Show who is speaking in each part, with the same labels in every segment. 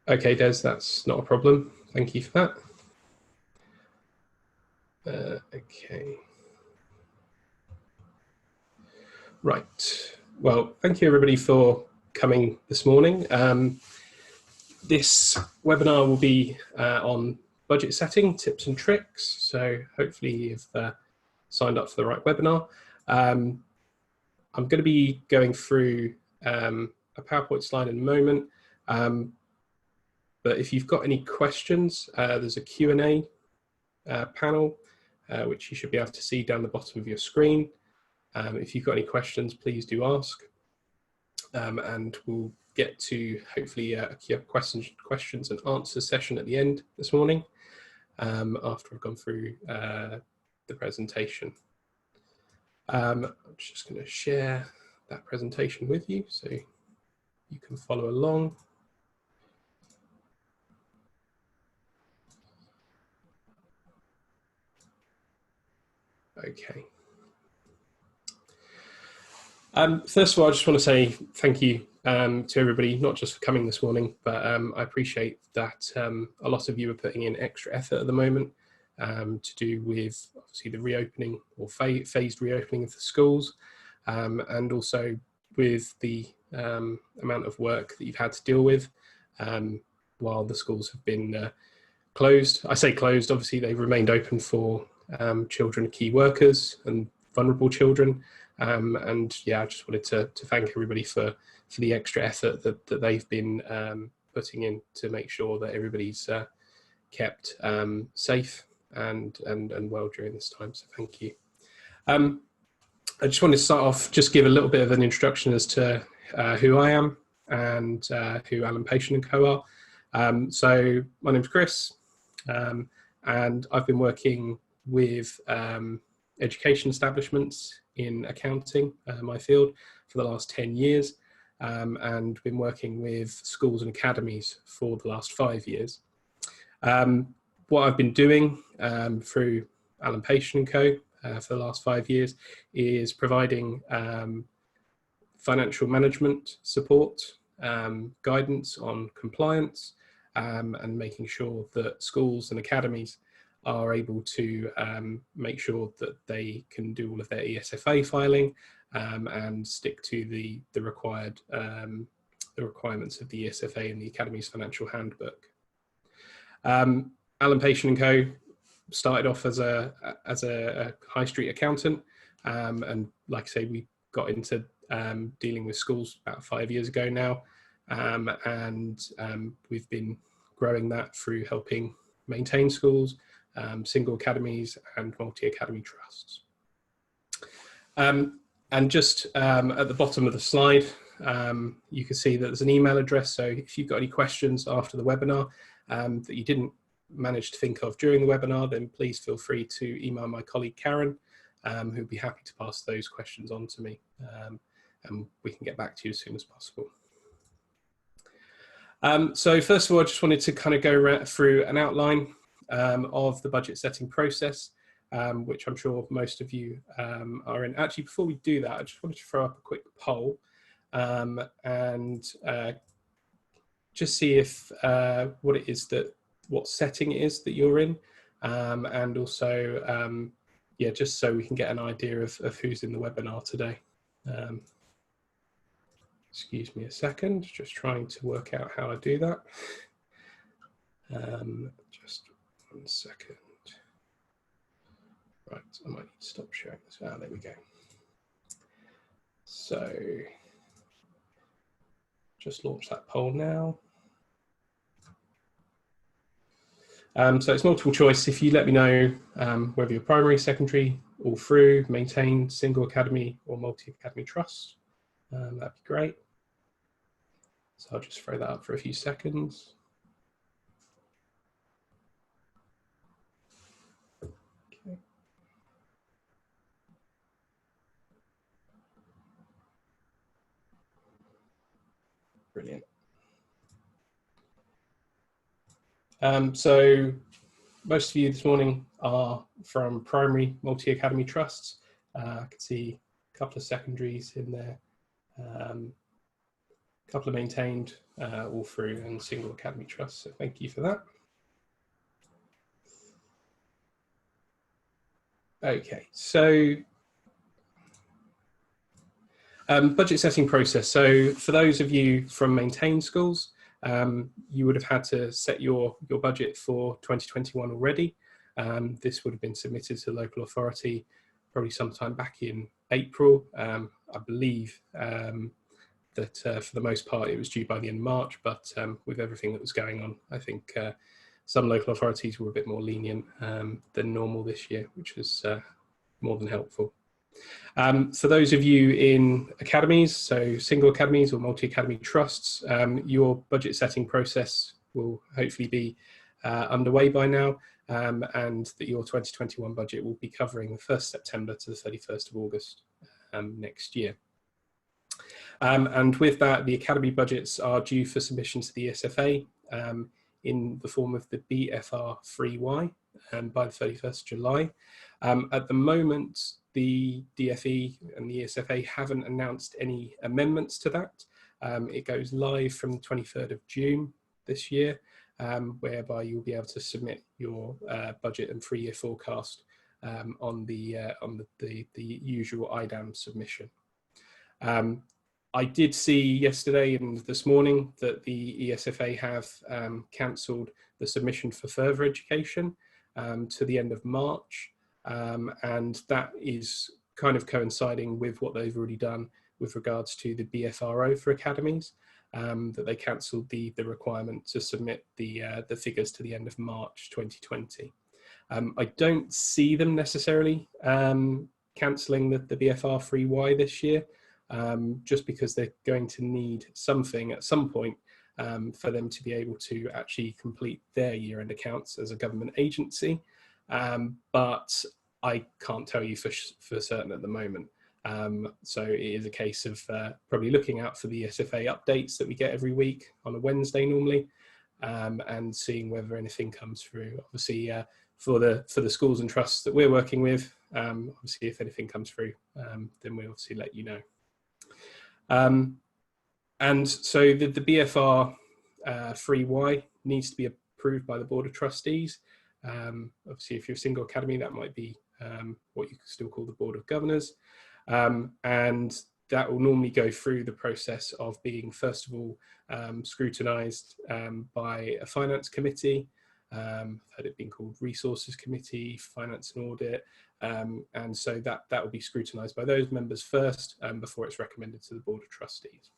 Speaker 1: Okay, Des, that's not a problem. Thank you for that. Okay. Right. Well, thank you everybody for coming this morning. This webinar will be on budget setting, tips and tricks. So hopefully you've signed up for the right webinar. I'm going to be going through a PowerPoint slide in a moment. But if you've got any questions, there's a Q&A panel, which you should be able to see down the bottom of your screen. If you've got any questions, please do ask. And we'll get to hopefully a questions and answers session at the end this morning, after I've gone through the presentation. I'm just going to share that presentation with you so you can follow along. Okay. First of all, I just want to say thank you to everybody, not just for coming this morning, but I appreciate that a lot of you are putting in extra effort at the moment to do with obviously the reopening or phased reopening of the schools, and also with the amount of work that you've had to deal with while the schools have been closed. I say closed, obviously they've remained open for children, key workers and vulnerable children. And yeah, I just wanted to thank everybody for the extra effort that they've been putting in to make sure that everybody's kept safe and well during this time. So thank you. I just wanted to start off, just give a little bit of an introduction as to who I am and who Alan Patient & Co are. So my name's Chris, and I've been working with education establishments in accounting, my field, for the last 10 years, and been working with schools and academies for the last 5 years. What I've been doing through Alan Patient & Co for the last 5 years is providing financial management support, guidance on compliance, and making sure that schools and academies are able to make sure that they can do all of their ESFA filing and stick to the required the requirements of the ESFA and the Academy's financial handbook. Alan Patient & Co started off as a high street accountant, and like I say, we got into dealing with schools about 5 years ago now, and we've been growing that through helping maintain schools, single academies and multi-academy trusts. And just at the bottom of the slide, you can see that there's an email address. So if you've got any questions after the webinar that you didn't manage to think of during the webinar, then please feel free to email my colleague Karen, who'd be happy to pass those questions on to me, and we can get back to you as soon as possible. So first of all, I just wanted to kind of go through an outline of the budget setting process, which I'm sure most of you are in. Actually, before we do that, I just wanted to throw up a quick poll and just see if what setting it is that you're in, and also yeah, just so we can get an idea of who's in the webinar today. Excuse me a second, just trying to work out how I do that. Just 1 second. Right, I might need to stop sharing this. Ah, there we go. So, just launch that poll now. So it's multiple choice. If you let me know whether you're primary, secondary, all through, maintain, single academy or multi-academy trust, that'd be great. So I'll just throw that up for a few seconds. Okay. Brilliant. So most of you this morning are from primary multi-academy trusts. I can see a couple of secondaries in there, a couple of maintained all through, and single academy trust. So thank you for that. Okay, so budget setting process. So for those of you from maintained schools, you would have had to set your budget for 2021 already. This would have been submitted to the local authority probably sometime back in April. I believe that for the most part it was due by the end of March, but with everything that was going on, I think some local authorities were a bit more lenient than normal this year, which was more than helpful. For those of you in academies, so single academies or multi-academy trusts, your budget setting process will hopefully be underway by now, and that your 2021 budget will be covering the 1st September to the 31st of August next year. And with that, the academy budgets are due for submission to the ESFA in the form of the BFR 3Y by the 31st of July. At the moment, the DFE and the ESFA haven't announced any amendments to that. It goes live from the 23rd of June this year, whereby you'll be able to submit your budget and 3-year forecast on the usual IDAM submission. I did see yesterday and this morning that the ESFA have cancelled the submission for further education to the end of March, and that is kind of coinciding with what they've already done with regards to the BFRO for academies, that they cancelled the requirement to submit the figures to the end of March 2020. I don't see them necessarily cancelling the BFR 3Y this year, just because they're going to need something at some point for them to be able to actually complete their year-end accounts as a government agency. But I can't tell you for certain at the moment. So it is a case of probably looking out for the SFA updates that we get every week on a Wednesday normally, and seeing whether anything comes through. Obviously, for the schools and trusts that we're working with, obviously if anything comes through, then we'll obviously let you know. And so the BFR 3Y needs to be approved by the Board of Trustees. Obviously, if you're a single academy, that might be what you could still call the Board of Governors. And that will normally go through the process of being, first of all, scrutinised by a finance committee. I've heard it being called Resources Committee, Finance and Audit. And so that will be scrutinised by those members first before it's recommended to the Board of Trustees.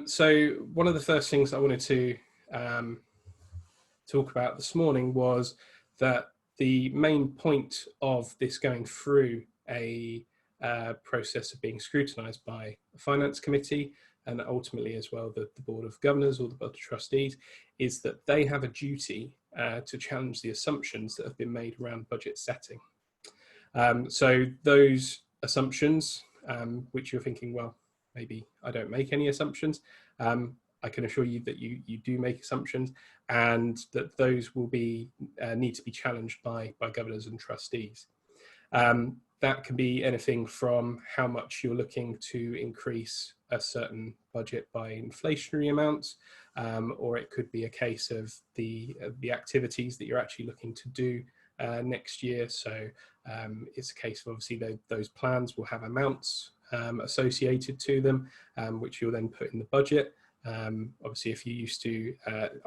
Speaker 1: So one of the first things I wanted to talk about this morning was that the main point of this going through a process of being scrutinised by a finance committee and ultimately as well the Board of Governors or the Board of Trustees is that they have a duty to challenge the assumptions that have been made around budget setting. So those assumptions, which you're thinking, well, maybe I don't make any assumptions, I can assure you that you do make assumptions, and that those will be need to be challenged by governors and trustees. That can be anything from how much you're looking to increase a certain budget by inflationary amounts, or it could be a case of the activities that you're actually looking to do next year. So it's a case of obviously those plans will have amounts associated to them, which you'll then put in the budget. Obviously, if you're used to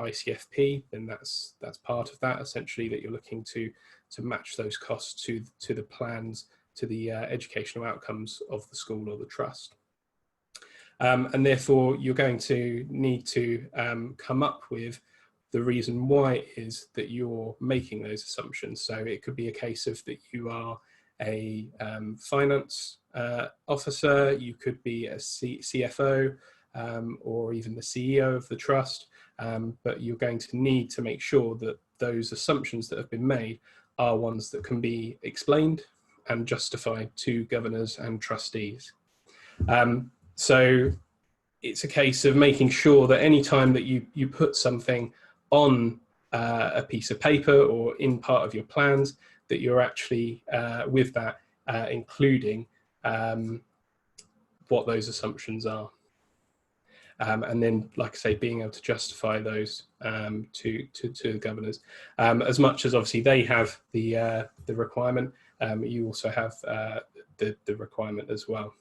Speaker 1: ICFP, then that's part of that, essentially, that you're looking to match those costs to the plans, to the educational outcomes of the school or the trust. And therefore, you're going to need to come up with the reason why it is that you're making those assumptions. So it could be a case of that you are a finance officer, you could be a CFO, or even the CEO of the trust, but you're going to need to make sure that those assumptions that have been made are ones that can be explained and justified to governors and trustees. So it's a case of making sure that any time that you put something on a piece of paper or in part of your plans, that you're actually with that including what those assumptions are. And then, like I say, being able to justify those to the governors. As much as obviously they have the requirement, you also have the requirement as well.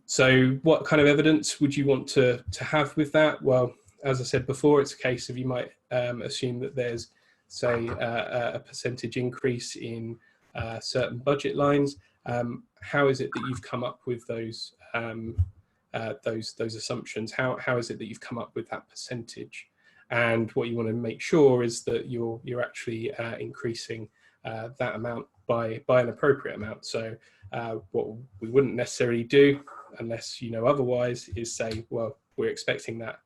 Speaker 1: So what kind of evidence would you want to have with that? Well, as I said before, it's a case of you might assume that there's, say, a percentage increase in certain budget lines. How is it that you've come up with those assumptions? How is it that you've come up with that percentage? And what you want to make sure is that you're actually increasing that amount by an appropriate amount. So what we wouldn't necessarily do, unless you know otherwise, is say, well, we're expecting that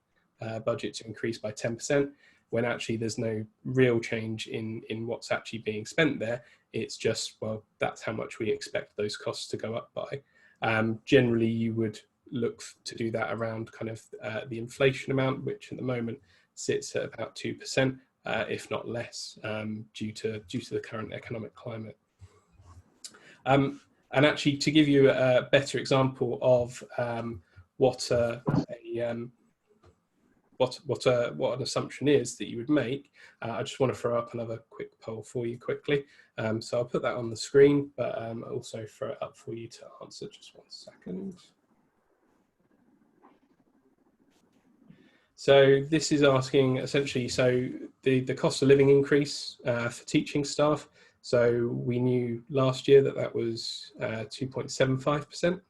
Speaker 1: budget to increase by 10%, when actually there's no real change in what's actually being spent there. It's just, well, that's how much we expect those costs to go up by. Generally, you would look to do that around kind of the inflation amount, which at the moment sits at about 2%, if not less, due to the current economic climate. And actually, to give you a better example of what an assumption is that you would make, I just want to throw up another quick poll for you quickly. So I'll put that on the screen, but I'll also throw it up for you to answer. Just 1 second. So this is asking essentially, so the cost of living increase for teaching staff. So we knew last year that was 2.75%.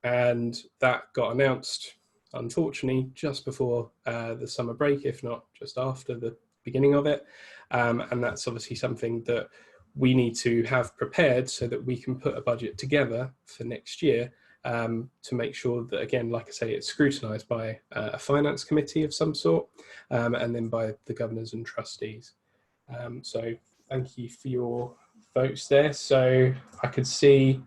Speaker 1: And that got announced, unfortunately, just before the summer break, if not just after the beginning of it. And that's obviously something that we need to have prepared so that we can put a budget together for next year, to make sure that, again, like I say, it's scrutinised by a finance committee of some sort, and then by the governors and trustees. So thank you for your votes there. So I could see,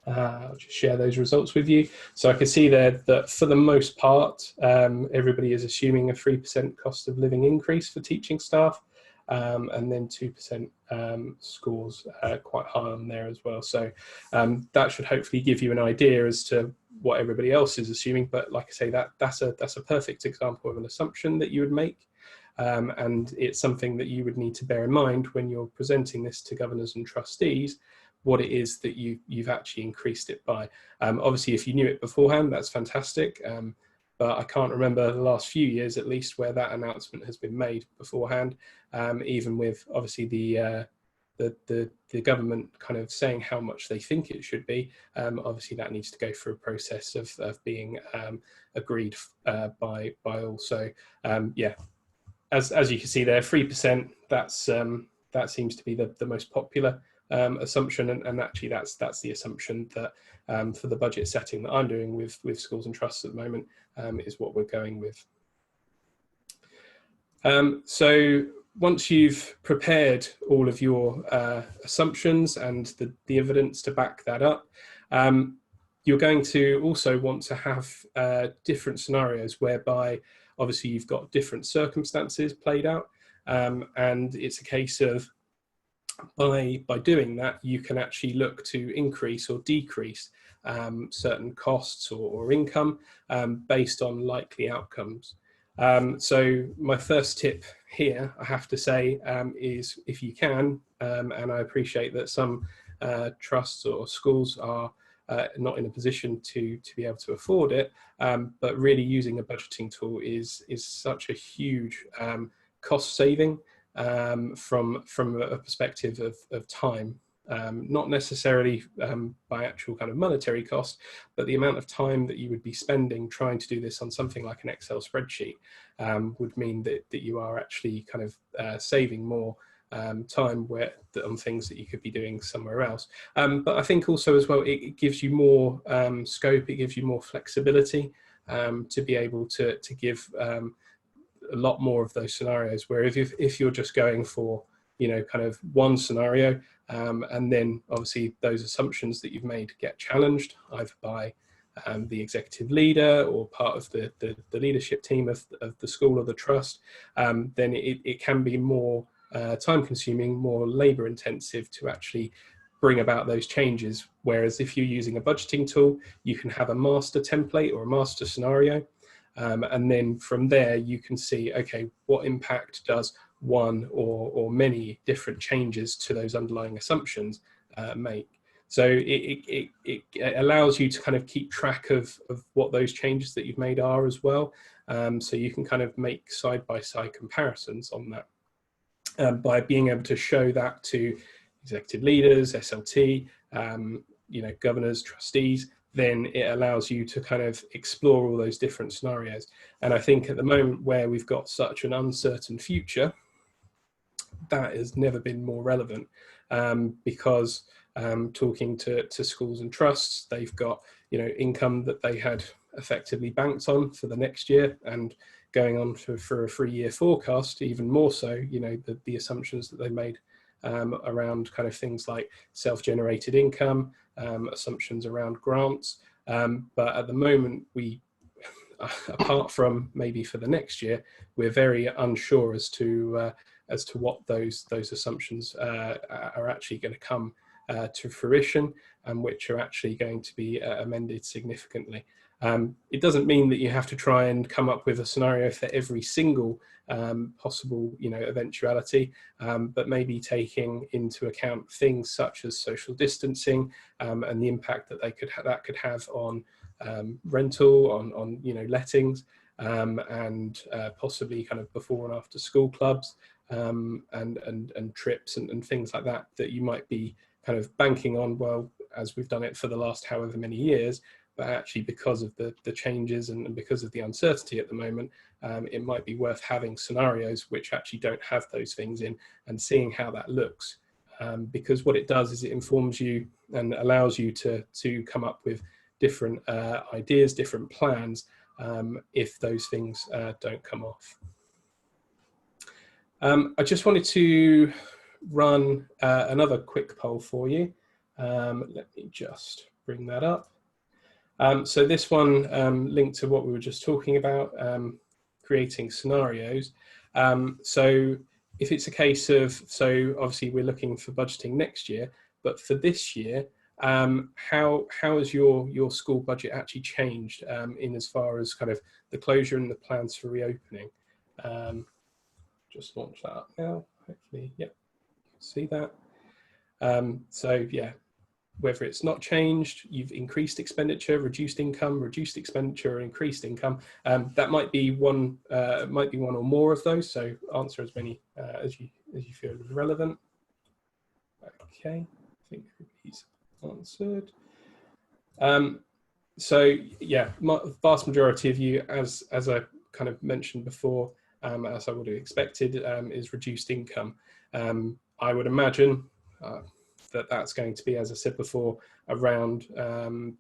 Speaker 1: I'll just share those results with you. So I could see there that for the most part, everybody is assuming a 3% cost of living increase for teaching staff. And then 2% scores quite high on there as well. So that should hopefully give you an idea as to what everybody else is assuming. But like I say, that's a perfect example of an assumption that you would make. And it's something that you would need to bear in mind when you're presenting this to governors and trustees, what it is that you've actually increased it by. Obviously, if you knew it beforehand, that's fantastic. But I can't remember the last few years, at least, where that announcement has been made beforehand. Even with obviously the government kind of saying how much they think it should be. Obviously, that needs to go through a process of being agreed by all. So yeah, as you can see there, 3%. That seems to be the most popular assumption, and actually that's the assumption that for the budget setting that I'm doing with schools and trusts at the moment, is what we're going with. So once you've prepared all of your assumptions and the evidence to back that up, you're going to also want to have different scenarios whereby obviously you've got different circumstances played out, and it's a case of by doing that, you can actually look to increase or decrease certain costs or income based on likely outcomes. So my first tip here, I have to say, is if you can, and I appreciate that some trusts or schools are not in a position to be able to afford it, but really using a budgeting tool is such a huge cost saving from a perspective of time. Not necessarily by actual kind of monetary cost, but the amount of time that you would be spending trying to do this on something like an Excel spreadsheet would mean that you are actually kind of saving more time on things that you could be doing somewhere else. But I think also as well, it gives you more scope, it gives you more flexibility to be able to give a lot more of those scenarios, where if you're just going for, you know, kind of one scenario, and then obviously those assumptions that you've made get challenged either by the executive leader or part of the leadership team of the school or the trust, then it can be more time consuming, more labor intensive to actually bring about those changes. Whereas if you're using a budgeting tool, you can have a master template or a master scenario. And then from there, you can see, okay, what impact does one or many different changes to those underlying assumptions make? So it allows you to kind of keep track of what those changes that you've made are as well. So you can kind of make side-by-side comparisons on that by being able to show that to executive leaders, SLT, governors, trustees. Then it allows you to kind of explore all those different scenarios. And I think at the moment where we've got such an uncertain future, that has never been more relevant, because talking to schools and trusts, they've got income that they had effectively banked on for the next year, and going on for a 3-year forecast, even more so, the assumptions that they made around kind of things like self-generated income, assumptions around grants. But at the moment, we, apart from maybe for the next year, we're very unsure as to what those assumptions are actually going to come to fruition, and which are actually going to be amended significantly. It doesn't mean that you have to try and come up with a scenario for every single possible eventuality, but maybe taking into account things such as social distancing and the impact that that could have on rental, on lettings, and possibly kind of before and after school clubs, and trips and things like that you might be kind of banking on, well, as we've done it for the last however many years. But actually, because of the changes and because of the uncertainty at the moment, it might be worth having scenarios which actually don't have those things in, and seeing how that looks. Because what it does is it informs you and allows you to come up with different ideas, different plans, if those things don't come off. I just wanted to run another quick poll for you. Let me just bring that up. So this one linked to what we were just talking about, creating scenarios. So if it's a case of, so obviously we're looking for budgeting next year, but for this year, how has your school budget actually changed in as far as kind of the closure and the plans for reopening? Just launch that up now, hopefully, yep, you can see that. So yeah, whether it's not changed, you've increased expenditure, reduced income, reduced expenditure, or increased income. That might be one or more of those. So answer as many as you feel is relevant. Okay, I think everybody's answered. So yeah, vast majority of you, as I kind of mentioned before, as I would have expected, is reduced income. I would imagine that's going to be, as I said before, around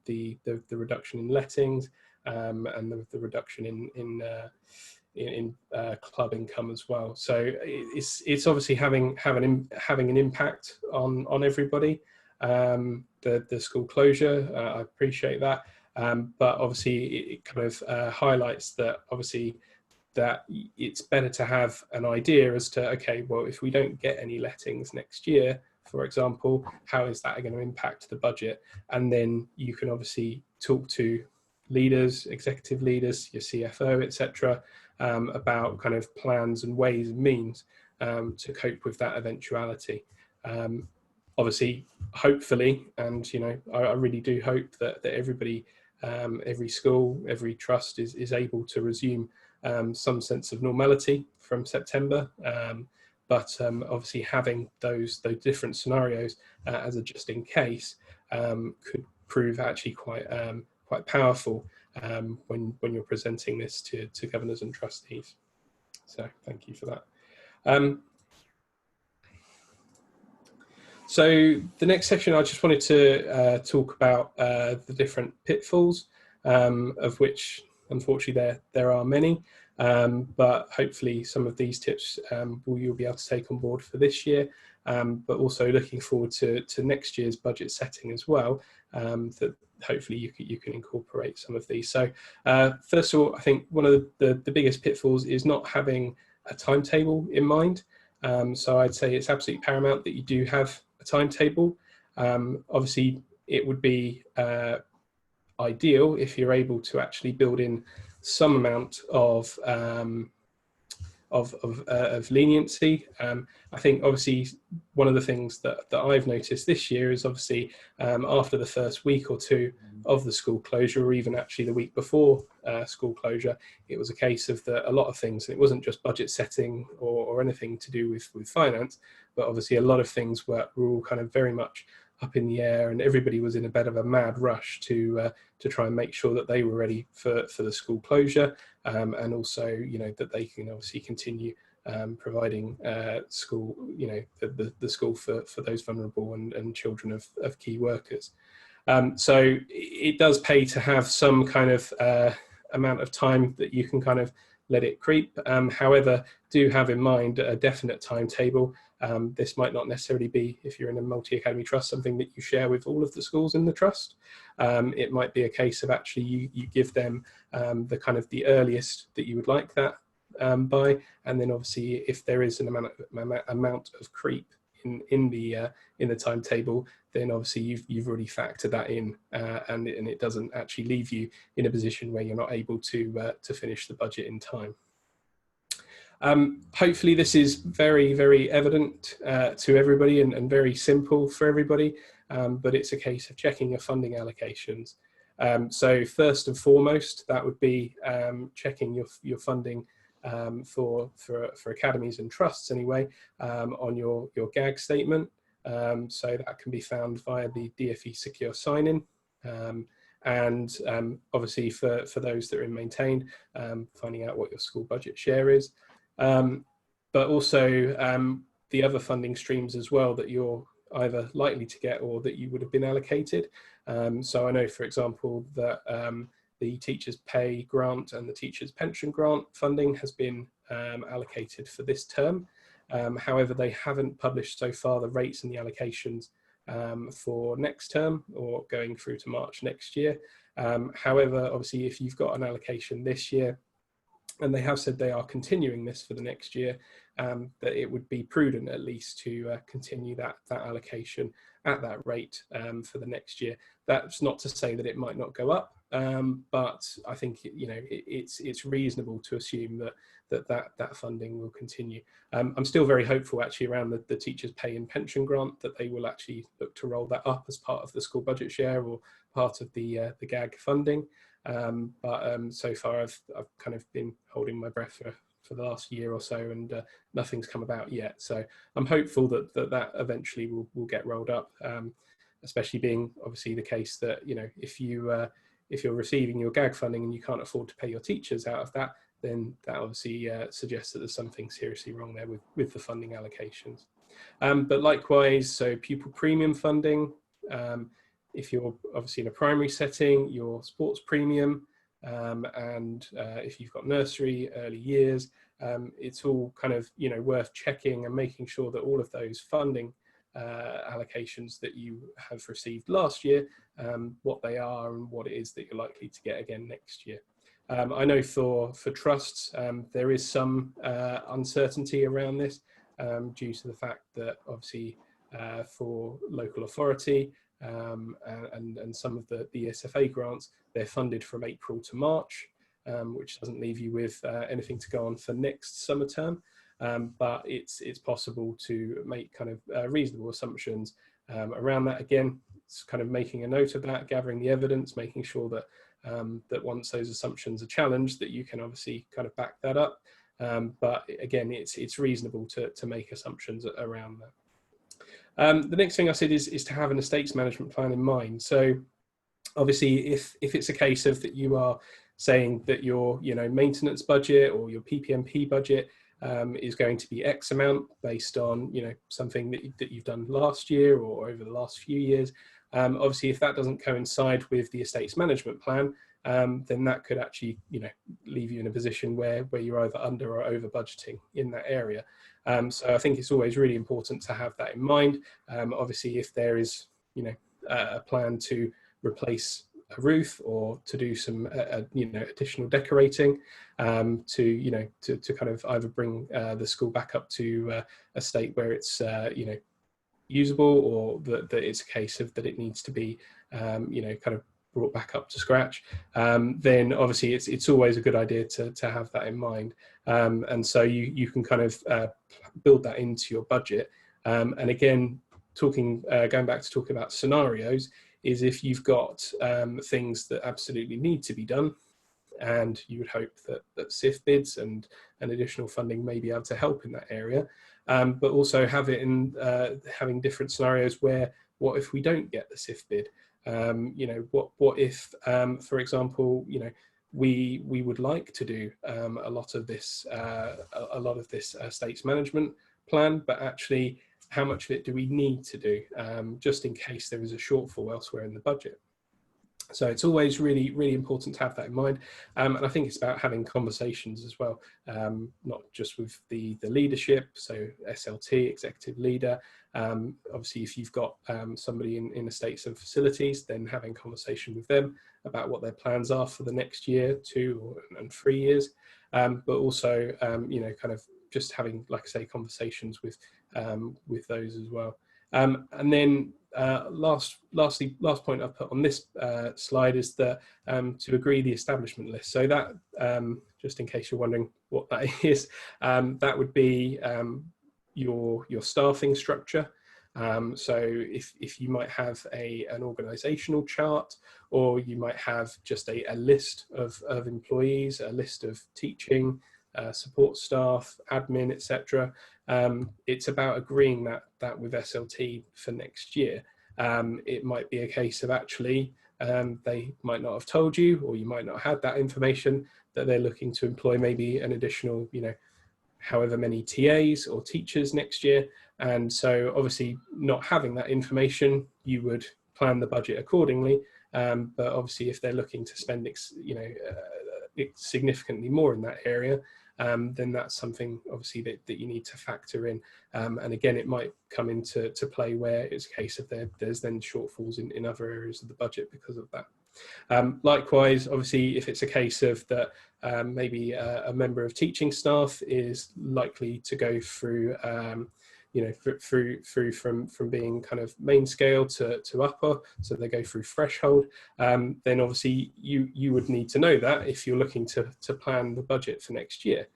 Speaker 1: the reduction in lettings and the reduction in club income as well. So it's obviously having an impact on everybody. The school closure, I appreciate that, but obviously it kind of highlights that obviously that it's better to have an idea as to, okay, well, if we don't get any lettings next year, for example, how is that going to impact the budget? And then you can obviously talk to leaders, executive leaders, your CFO, etc., about kind of plans and ways and means to cope with that eventuality. Obviously, hopefully, and I really do hope that everybody, every school, every trust is able to resume some sense of normality from September. But obviously having those different scenarios as a just in case could prove actually quite powerful when you're presenting this to governors and trustees. So thank you for that. So the next section, I just wanted to talk about the different pitfalls, of which unfortunately there are many. But hopefully some of these tips you'll be able to take on board for this year, but also looking forward to next year's budget setting as well, that hopefully you can incorporate some of these. So first of all, I think one of the biggest pitfalls is not having a timetable in mind. So I'd say it's absolutely paramount that you do have a timetable. Obviously, it would be ideal if you're able to actually build in some amount of leniency. I think obviously one of the things that I've noticed this year is obviously after the first week or two of the school closure, or even actually the week before school closure, it was a case of a lot of things. It wasn't just budget setting or anything to do with finance, but obviously a lot of things were all kind of very much up in the air, and everybody was in a bit of a mad rush to try and make sure that they were ready for the school closure, and also, you know, that they can obviously continue providing school, you know, the school for those vulnerable and children of key workers. So it does pay to have some kind of amount of time that you can kind of let it creep. However, do have in mind a definite timetable. This might not necessarily be, if you're in a multi-academy trust, something that you share with all of the schools in the trust. It might be a case of actually you give them the kind of the earliest that you would like that by, and then obviously if there is an amount of creep in the timetable, then obviously you've already factored that in, and it doesn't actually leave you in a position where you're not able to finish the budget in time. Hopefully this is very, very evident to everybody and very simple for everybody, but it's a case of checking your funding allocations. So first and foremost, that would be checking your funding for academies and trusts anyway, on your GAG statement. So that can be found via the DfE secure sign-in. And obviously for those that are in maintained, finding out what your school budget share is. But also the other funding streams as well that you're either likely to get or that you would have been allocated. So I know, for example, that the teachers' pay grant and the teachers' pension grant funding has been allocated for this term. However, they haven't published so far the rates and the allocations for next term or going through to March next year. However, obviously, if you've got an allocation this year, and they have said they are continuing this for the next year, that it would be prudent at least to continue that allocation at that rate for the next year. That's not to say that it might not go up, but I think it's reasonable to assume that funding will continue. I'm still very hopeful actually around the teachers' pay and pension grant, that they will actually look to roll that up as part of the school budget share or part of the GAG funding. But so far I've kind of been holding my breath for the last year or so, and nothing's come about yet. So I'm hopeful that eventually will get rolled up, especially being obviously the case that, you know, if you're receiving your GAG funding and you can't afford to pay your teachers out of that, then that obviously suggests that there's something seriously wrong there with the funding allocations. But likewise, so pupil premium funding, if you're obviously in a primary setting, your sports premium, and if you've got nursery, early years, it's all kind of, you know, worth checking and making sure that all of those funding allocations that you have received last year, what they are and what it is that you're likely to get again next year. I know for trusts, there is some uncertainty around this due to the fact that obviously for local authority, and some of the ESFA grants, they're funded from April to March, which doesn't leave you with anything to go on for next summer term. But it's possible to make kind of reasonable assumptions around that. Again, it's kind of making a note of that, gathering the evidence, making sure that that once those assumptions are challenged, that you can obviously kind of back that up. But again, it's reasonable to make assumptions around that. The next thing I said is to have an estates management plan in mind. So obviously if it's a case of that you are saying that your maintenance budget or your PPMP budget is going to be X amount based on something that you've done last year or over the last few years, obviously if that doesn't coincide with the estates management plan, then that could actually leave you in a position where you're either under or over budgeting in that area. So I think it's always really important to have that in mind. Obviously, if there is a plan to replace a roof or to do some additional decorating, to kind of either bring the school back up to a state where it's usable, or that it's a case of that it needs to be, kind of brought back up to scratch, then obviously it's always a good idea to have that in mind. And so you can kind of build that into your budget. And again, going back to talking about scenarios, is if you've got things that absolutely need to be done, and you would hope that SIF bids and additional funding may be able to help in that area, but also have it in having different scenarios where, what if we don't get the SIF bid? What if, for example, we would like to do a lot of this estates management plan, but actually, how much of it do we need to do, just in case there is a shortfall elsewhere in the budget? So it's always really, really important to have that in mind. And I think it's about having conversations as well, not just with the leadership, so SLT, executive leader. Obviously, if you've got somebody in estates and facilities, then having conversation with them about what their plans are for the next year, 2 and 3 years. But also, kind of just having, like I say, conversations with those as well. And then last point I've put on this slide is that to agree the establishment list. So that, just in case you're wondering what that is, that would be your staffing structure. So if you might have an organizational chart, or you might have just a list of employees, a list of teaching, support staff, admin, etc. It's about agreeing that with SLT for next year. It might be a case of actually they might not have told you, or you might not have had that information, that they're looking to employ maybe an additional, however many TAs or teachers next year. And so obviously, not having that information, you would plan the budget accordingly. But obviously, if they're looking to spend significantly more in that area, then that's something obviously that you need to factor in. And again, it might come into play where it's a case of there's then shortfalls in other areas of the budget because of that. Likewise, obviously, if it's a case of that maybe a member of teaching staff is likely to go through through from being kind of main scale to upper, so they go through threshold, then obviously you would need to know that if you're looking to plan the budget for next year.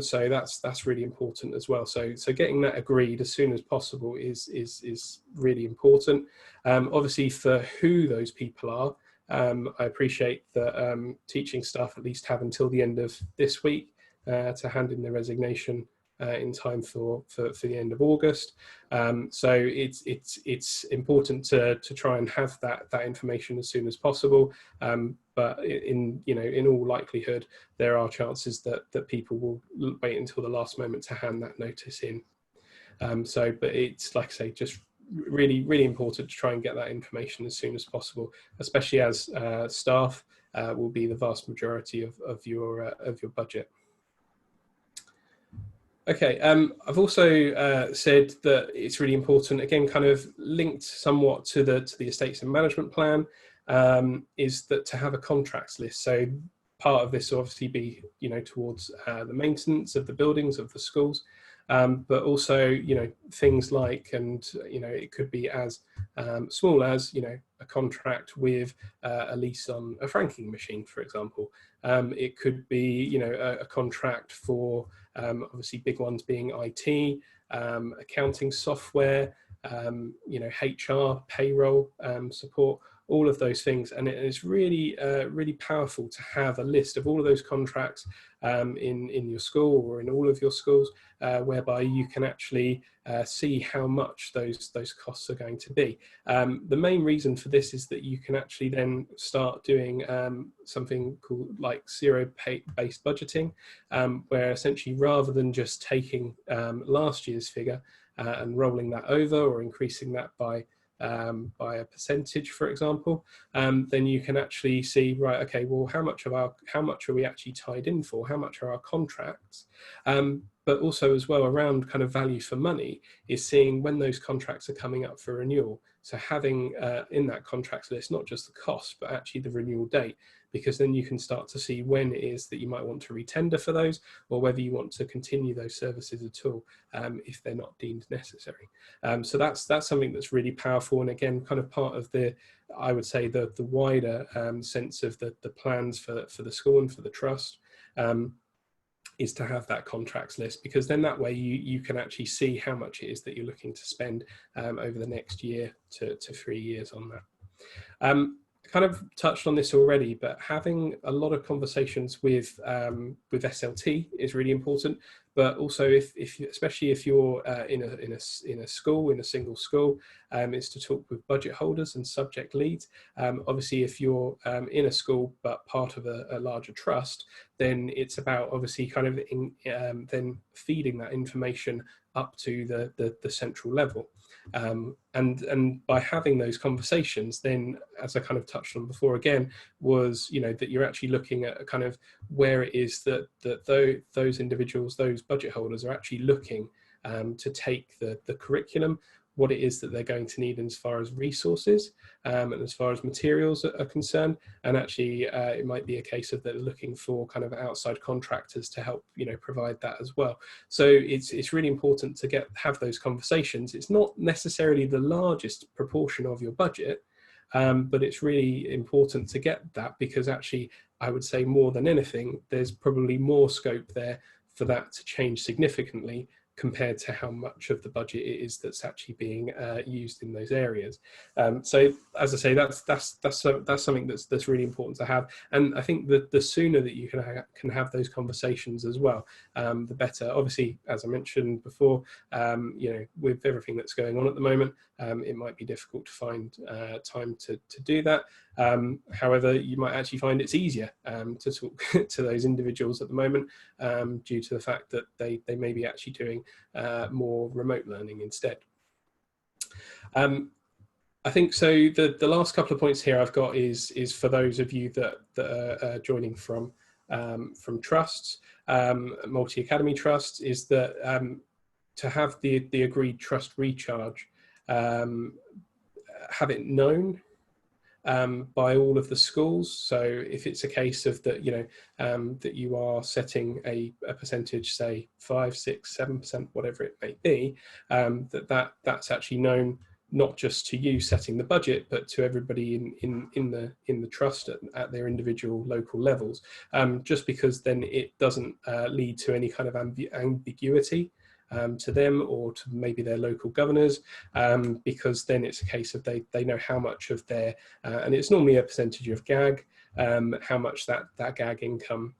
Speaker 1: So that's really important as well. So getting that agreed as soon as possible is really important. Obviously, for who those people are, I appreciate that teaching staff at least have until the end of this week to hand in their resignation in time for the end of August. So it's important to try and have that information as soon as possible. But in all likelihood, there are chances that people will wait until the last moment to hand that notice in. But it's, like I say, just really, really important to try and get that information as soon as possible, especially as staff will be the vast majority of your budget. Okay, I've also said that it's really important, again, kind of linked somewhat to the estates and management plan, is that to have a contracts list. So part of this will obviously be, towards the maintenance of the buildings of the schools, but also, things like, and, it could be as small as, a contract with a lease on a franking machine, for example. It could be, a contract for, obviously big ones being IT, accounting software, HR, payroll support, all of those things. And it is really, really powerful to have a list of all of those contracts in your school or in all of your schools, whereby you can actually see how much those costs are going to be. The main reason for this is that you can actually then start doing something called like zero-based budgeting, where essentially, rather than just taking last year's figure and rolling that over or increasing that by a percentage, for example, then you can actually see, right, okay, well, how much are we actually tied in for? How much are our contracts? But also as well, around kind of value for money, is seeing when those contracts are coming up for renewal. So having in that contracts list, not just the cost, but actually the renewal date, because then you can start to see when it is that you might want to retender for those, or whether you want to continue those services at all if they're not deemed necessary. So that's something that's really powerful, and again, kind of part of the, I would say, the wider sense of the plans for the school and for the trust. Is to have that contracts list, because then that way you can actually see how much it is that you're looking to spend over the next year to 3 years on that. I kind of touched on this already, but having a lot of conversations with SLT is really important. But also, especially if you're in a school, in a single school, is to talk with budget holders and subject leads. Obviously, if you're in a school but part of a larger trust, then it's about obviously kind of then feeding that information up to the central level. And by having those conversations, then, as I kind of touched on before again, was, that you're actually looking at kind of where it is that those individuals, those budget holders, are actually looking to take the curriculum, what it is that they're going to need as far as resources and as far as materials are concerned. And actually it might be a case of they're looking for kind of outside contractors to help provide that as well. So it's really important to have those conversations. It's not necessarily the largest proportion of your budget, but it's really important to get that, because actually I would say more than anything, there's probably more scope there for that to change significantly compared to how much of the budget it is that's actually being used in those areas. So as I say, that's something that's really important to have. And I think that the sooner that you can have those conversations as well, the better. Obviously, as I mentioned before, with everything that's going on at the moment, it might be difficult to find time to do that. However, you might actually find it's easier to talk to those individuals at the moment due to the fact that they may be actually doing more remote learning instead. I think so. The last couple of points here I've got is for those of you that are joining from trusts, multi-academy trusts, is that to have the agreed trust recharge, have it known by all of the schools. So if it's a case of that, that you are setting a percentage, say 5, 6, 7%, whatever it may be, that's actually known not just to you setting the budget, but to everybody in the trust at their individual local levels. Just because then it doesn't lead to any kind of ambiguity to them or to maybe their local governors, because then it's a case of they know how much of their, and it's normally a percentage of GAG, how much that GAG income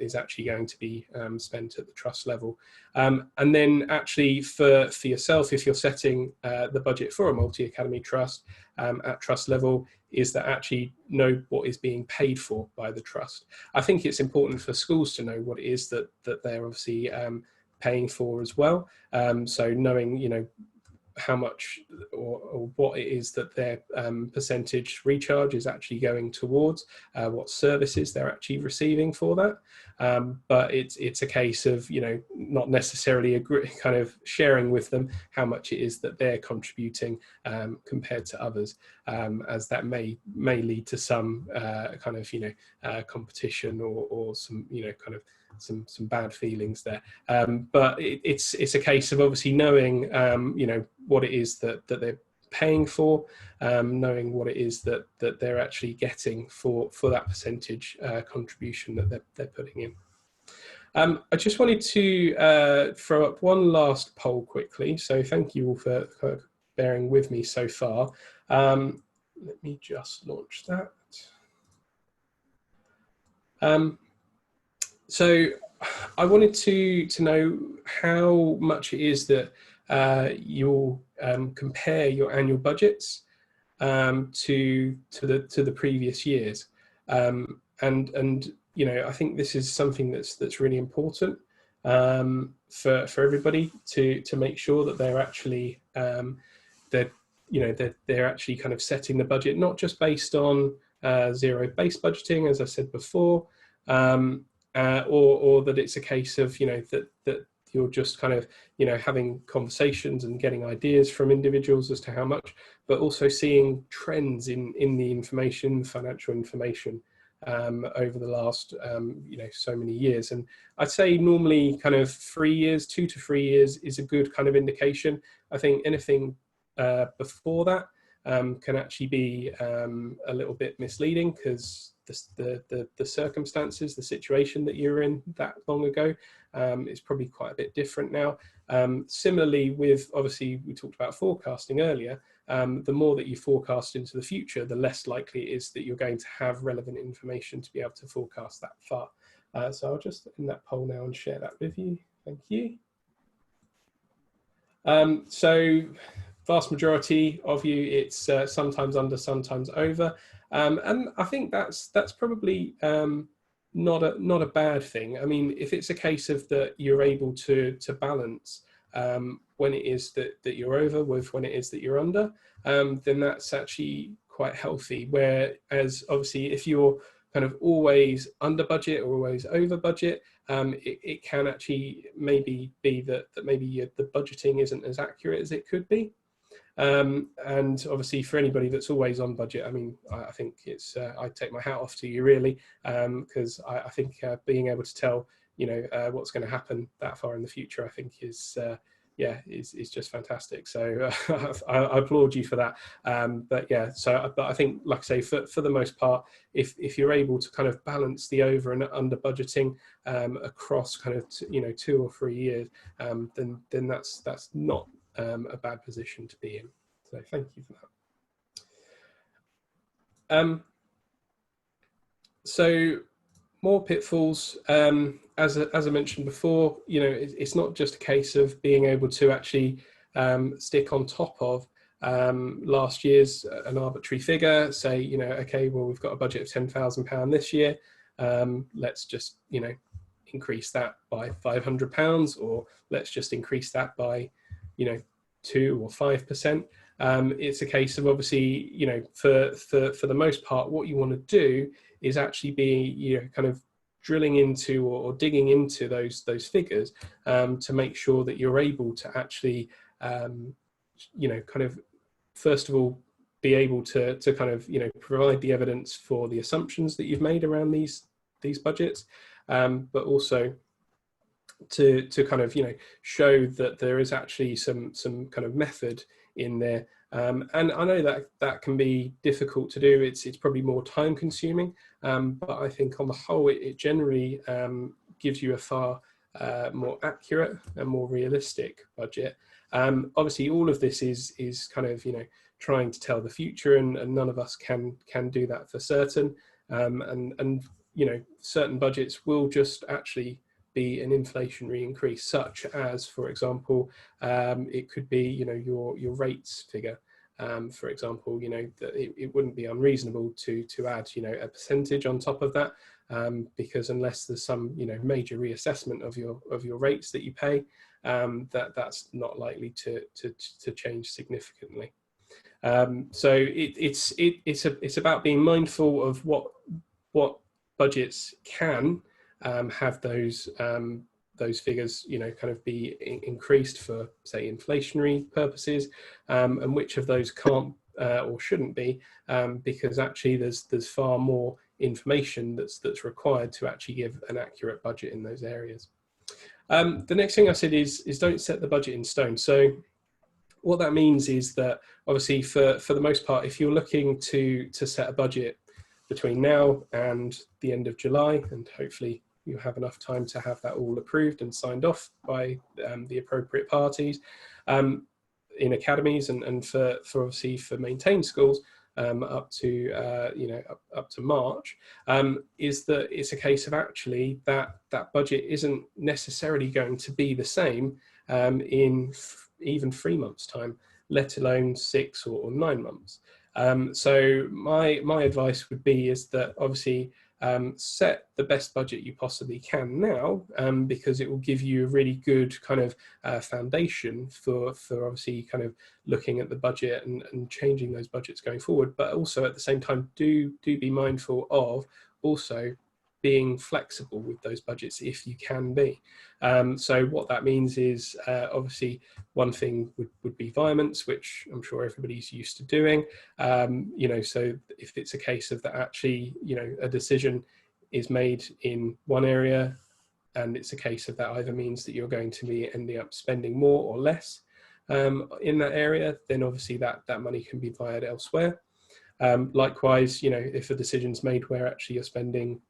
Speaker 1: is actually going to be spent at the trust level. And then actually for yourself, if you're setting the budget for a multi-academy trust at trust level, is that actually know what is being paid for by the trust. I think it's important for schools to know what it is that they're obviously paying for as well. So knowing, how much or what it is that their percentage recharge is actually going towards, what services they're actually receiving for that. But it's a case of, not necessarily kind of sharing with them how much it is that they're contributing compared to others, as that may lead to some kind of, competition or some, kind of some bad feelings there. But it's a case of obviously knowing, what it is that they're paying for, knowing what it is that they're actually getting for that percentage contribution that they're putting in. I just wanted to throw up one last poll quickly. So thank you all for bearing with me so far. Let me just launch that. So I wanted to know how much it is that you'll compare your annual budgets to the previous years, and I think this is something that's really important for everybody to make sure that they're actually they're actually kind of setting the budget not just based on zero-based budgeting, as I said before. Or that it's a case of that you're just kind of having conversations and getting ideas from individuals as to how much, but also seeing trends in the information, financial information, over the last so many years. And I'd say normally kind of 3 years, 2 to 3 years is a good kind of indication. I think anything before that can actually be a little bit misleading, because the circumstances, the situation that you were in that long ago is probably quite a bit different now. Similarly with, obviously we talked about forecasting earlier, the more that you forecast into the future, the less likely it is that you're going to have relevant information to be able to forecast that far. So I'll just end that poll now and share that with you. Thank you. So vast majority of you, it's sometimes under, sometimes over, and I think that's probably not a bad thing. I mean, if it's a case of that you're able to balance when it is that you're over with when it is that you're under, then that's actually quite healthy. Whereas obviously if you're kind of always under budget or always over budget, it can actually maybe be that maybe the budgeting isn't as accurate as it could be. And obviously for anybody that's always on budget, I mean, I think it's, I take my hat off to you really, because I think being able to tell, what's going to happen that far in the future, I think is just fantastic. So I applaud you for that. But I think, like I say, for the most part, if you're able to kind of balance the over and under budgeting across kind of 2 or 3 years, then that's not a bad position to be in. So thank you for that. So more pitfalls, as I mentioned before, it's not just a case of being able to actually stick on top of last year's an arbitrary figure, say, okay, well, we've got a budget of £10,000 this year, let's just, increase that by £500, or let's just increase that by, 2 or 5%. It's a case of, obviously, for the most part, what you want to do is actually be, kind of drilling into or digging into those figures to make sure that you're able to actually, kind of, first of all, be able to kind of, provide the evidence for the assumptions that you've made around these budgets, but also to kind of, show that there is actually some kind of method in there. And I know that can be difficult to do. It's probably more time consuming, but I think on the whole, it generally gives you a far more accurate and more realistic budget. Obviously, all of this is kind of, trying to tell the future, and none of us can do that for certain. And certain budgets will just actually be an inflationary increase, such as, for example, it could be, your rates figure. For example, that it wouldn't be unreasonable to add, a percentage on top of that, because unless there's some, major reassessment of your rates that you pay, that's not likely to change significantly. So it's about being mindful of what budgets can have those figures, kind of be increased for, say, inflationary purposes, and which of those can't or shouldn't be, because actually there's far more information that's required to actually give an accurate budget in those areas. The next thing I said is don't set the budget in stone. So what that means is that, obviously, for the most part, if you're looking to set a budget between now and the end of July, and hopefully you have enough time to have that all approved and signed off by the appropriate parties in academies, and for obviously for maintained schools up to up to March, is that it's a case of actually that budget isn't necessarily going to be the same in even 3 months' time, let alone 6 or 9 months. So my advice would be is that, obviously, set the best budget you possibly can now, because it will give you a really good kind of foundation for obviously kind of looking at the budget and changing those budgets going forward. But also at the same time, do be mindful of also being flexible with those budgets if you can be. So what that means is obviously one thing would be environments, which I'm sure everybody's used to doing. So if it's a case of that actually, a decision is made in one area, and it's a case of that either means that you're going to be ending up spending more or less in that area, then obviously that money can be divided elsewhere. Likewise, if a decision's made where actually you're spending,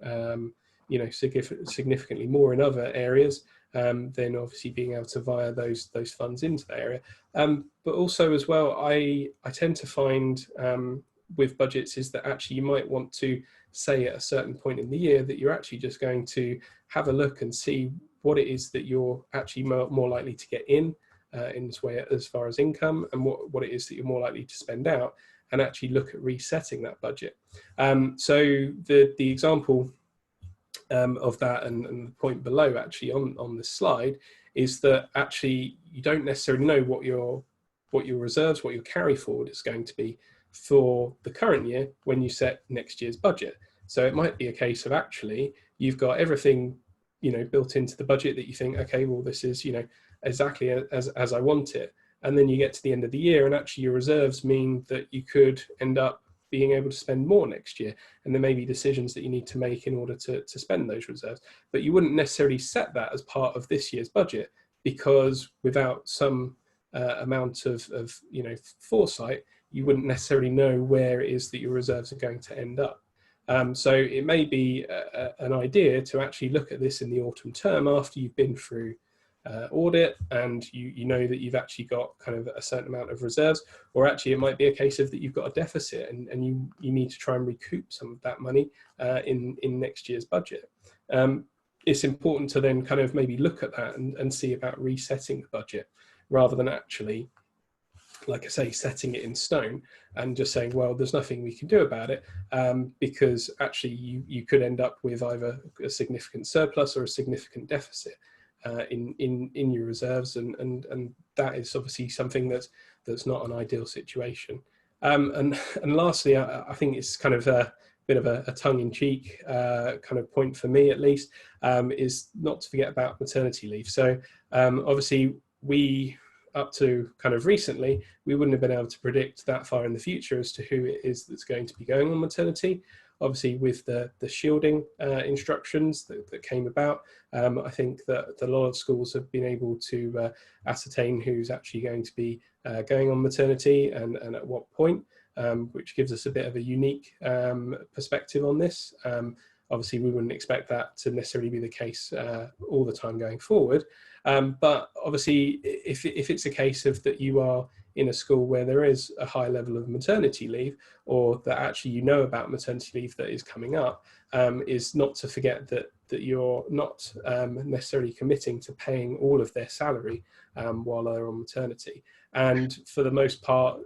Speaker 1: significantly more in other areas, then obviously being able to via those funds into that area. But also as well, I tend to find with budgets is that actually you might want to say at a certain point in the year that you're actually just going to have a look and see what it is that you're actually more likely to get in this way as far as income, and what it is that you're more likely to spend out, and actually look at resetting that budget. So the example of that and the point below actually on this slide is that actually you don't necessarily know what your reserves, what your carry forward is going to be for the current year when you set next year's budget. So it might be a case of actually you've got everything built into the budget that you think, okay, well, this is exactly as I want it. And then you get to the end of the year and actually your reserves mean that you could end up being able to spend more next year. And there may be decisions that you need to make in order to spend those reserves. But you wouldn't necessarily set that as part of this year's budget, because without some amount of foresight, you wouldn't necessarily know where it is that your reserves are going to end up. So it may be an idea to actually look at this in the autumn term after you've been through audit and you know that you've actually got kind of a certain amount of reserves, or actually it might be a case of that you've got a deficit and you need to try and recoup some of that money in next year's budget. It's important to then kind of maybe look at that and see about resetting the budget, rather than actually, like I say, setting it in stone and just saying, well, there's nothing we can do about it, because actually you could end up with either a significant surplus or a significant deficit in your reserves, and that is obviously something that's not an ideal situation. And lastly, I think it's kind of a bit of a tongue-in-cheek kind of point for me, at least, is not to forget about maternity leave. So obviously we, up to kind of recently, we wouldn't have been able to predict that far in the future as to who it is that's going to be going on maternity. Obviously, with the shielding instructions that came about, I think that a lot of schools have been able to ascertain who's actually going to be going on maternity and at what point, which gives us a bit of a unique perspective on this. Obviously, we wouldn't expect that to necessarily be the case all the time going forward. But obviously, if it's a case of that you are in a school where there is a high level of maternity leave, or that actually about maternity leave that is coming up, is not to forget that you're not necessarily committing to paying all of their salary while they're on maternity. And for the most part,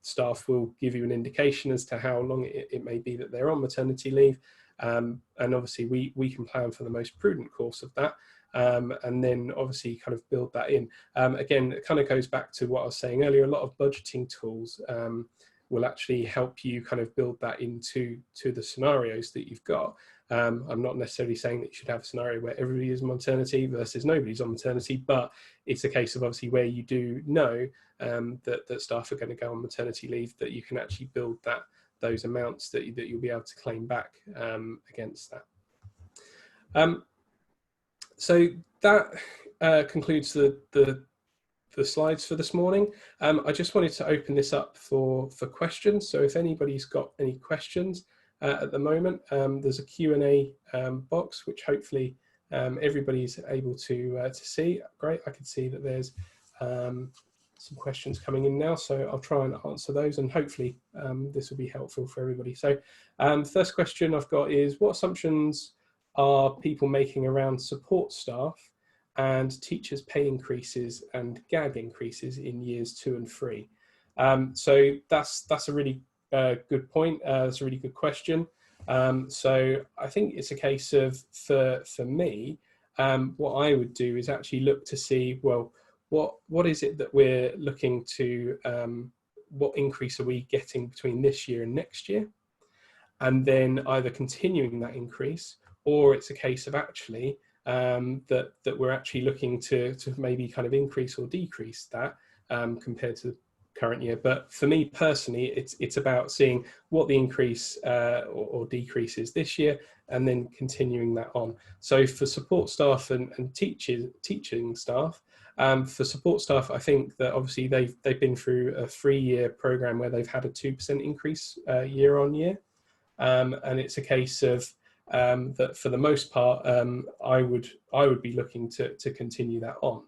Speaker 1: staff will give you an indication as to how long it may be that they're on maternity leave. And obviously we can plan for the most prudent course of that. And then obviously kind of build that in. Again, it kind of goes back to what I was saying earlier. A lot of budgeting tools will actually help you kind of build that into the scenarios that you've got. I'm not necessarily saying that you should have a scenario where everybody is on maternity versus nobody's on maternity, but it's a case of obviously where you do know that staff are going to go on maternity leave, that you can actually build those amounts that you'll be able to claim back against that. So that concludes the slides for this morning. I just wanted to open this up for questions. So if anybody's got any questions at the moment, there's a Q&A box, which hopefully everybody's able to see. Great, I can see that there's some questions coming in now, so I'll try and answer those, and hopefully this will be helpful for everybody. So first question I've got is, what assumptions are people making around support staff and teachers' pay increases and GAG increases in years 2 and 3? So that's a really good point. That's a really good question. So I think it's a case of, for me, what I would do is actually look to see, well, what is it that we're looking to, what increase are we getting between this year and next year? and then either continuing that increase, or it's a case of actually that we're actually looking to maybe kind of increase or decrease that compared to the current year. But for me personally, it's about seeing what the increase or decrease is this year, and then continuing that on. So for support staff and teaching staff, for support staff, I think that obviously they've been through a 3-year program where they've had a 2% increase year on year. And it's a case of that for the most part, I would be looking to continue that on.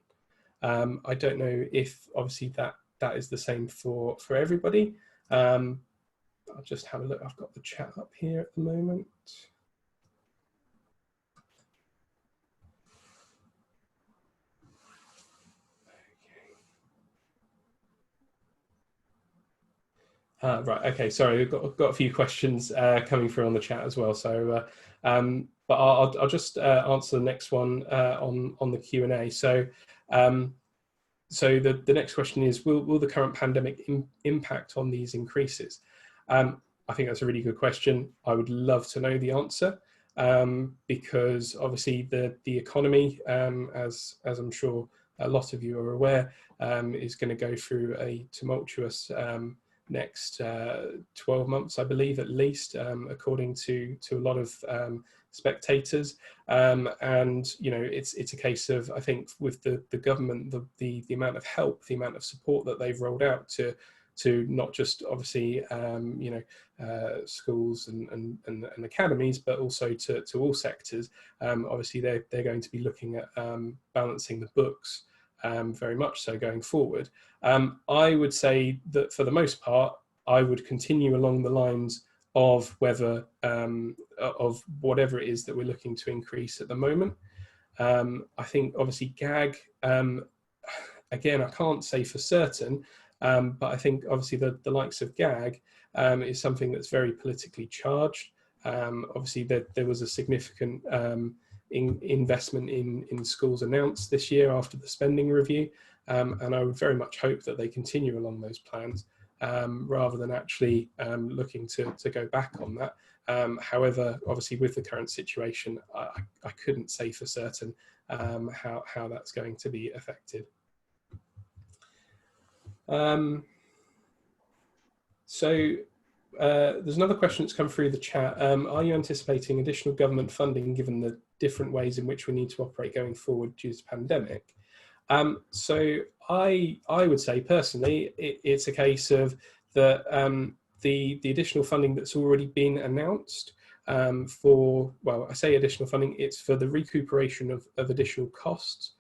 Speaker 1: I don't know if obviously that is the same for everybody. I'll just have a look. I've got the chat up here at the moment. Right. Okay. Sorry, we've got a few questions coming through on the chat as well. So, but I'll just answer the next one on the Q&A. So, so the next question is: Will the current pandemic impact on these increases? I think that's a really good question. I would love to know the answer because obviously the economy, as I'm sure a lot of you are aware, is going to go through a tumultuous next 12 months, I believe, at least, according to a lot of spectators. And you know, it's a case of, I think, with the government, the amount of help, the amount of support that they've rolled out to not just obviously you know, schools and academies, but also to all sectors. Obviously they're going to be looking at balancing the books very much so going forward. I would say that for the most part, I would continue along the lines of whether of whatever it is that we're looking to increase at the moment. I think obviously GAG, again, I can't say for certain, but I think obviously the likes of GAG is something that's very politically charged. Obviously there was a significant investment in schools announced this year after the spending review, and I would very much hope that they continue along those plans rather than actually looking to go back on that. However, obviously with the current situation, I couldn't say for certain how that's going to be affected. So there's another question that's come through the chat. Are you anticipating additional government funding given the different ways in which we need to operate going forward due to the pandemic? So I would say personally, it's a case of the additional funding that's already been announced for, well, I say additional funding, it's for the recuperation of additional costs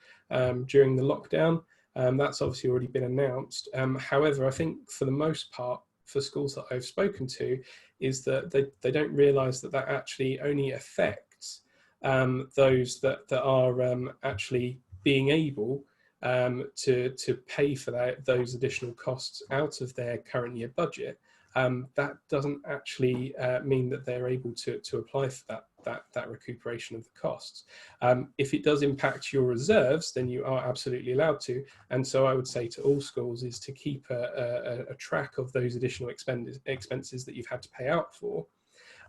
Speaker 1: during the lockdown. That's obviously already been announced. However, I think for the most part, for schools that I've spoken to, is that they don't realise that actually only affects those that are actually being able to pay for those additional costs out of their current year budget. That doesn't actually mean that they're able to apply for that recuperation of the costs. If it does impact your reserves, then you are absolutely allowed to. And so I would say to all schools is to keep a track of those additional expenses that you've had to pay out for.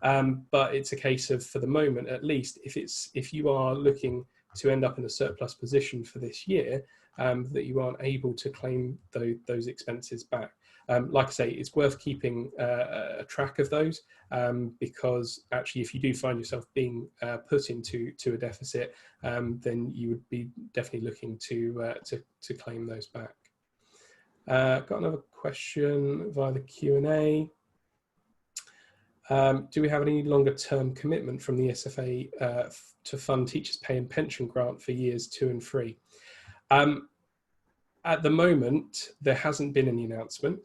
Speaker 1: But it's a case of, for the moment at least, if you are looking to end up in a surplus position for this year, that you aren't able to claim those expenses back. Like I say, it's worth keeping a track of those because actually if you do find yourself being put into a deficit, then you would be definitely looking to claim those back. Got another question via the Q&A. Do we have any longer term commitment from the SFA to fund teachers' pay and pension grant for years 2 and 3? At the moment, there hasn't been any announcement.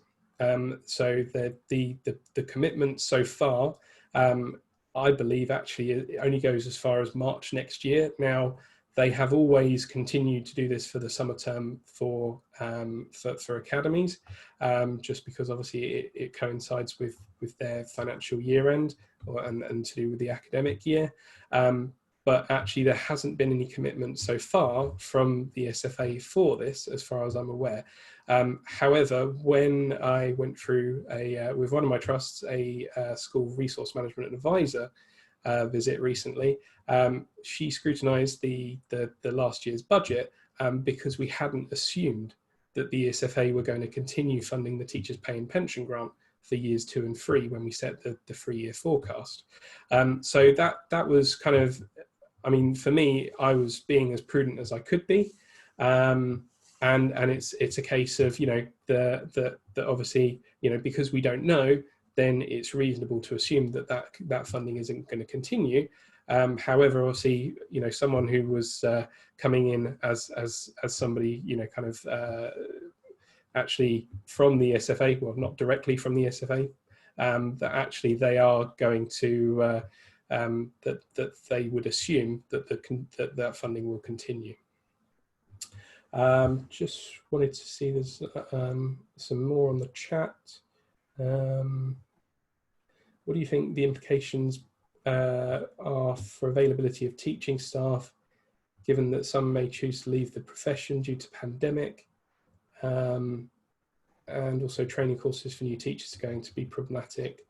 Speaker 1: So the commitment so far, I believe actually it only goes as far as March next year. Now, they have always continued to do this for the summer term for academies, just because obviously it coincides with their financial year end and to do with the academic year. but actually there hasn't been any commitment so far from the SFA for this, as far as I'm aware. However, when I went through with one of my trusts, a school resource management advisor visit recently, she scrutinised the last year's budget because we hadn't assumed that the ESFA were going to continue funding the Teachers' Pay and Pension Grant for years 2 and 3 when we set the 3-year forecast. So that was kind of, I mean, for me, I was being as prudent as I could be. And it's a case of, you know, that obviously, you know, because we don't know, then it's reasonable to assume that funding isn't going to continue. However, obviously, you know, someone who was coming in as somebody, you know, kind of actually from the SFA, well, not directly from the SFA, that actually they are going to that they would assume that that funding will continue. Just wanted to see there's some more on the chat. What do you think the implications are for availability of teaching staff, given that some may choose to leave the profession due to pandemic, and also training courses for new teachers are going to be problematic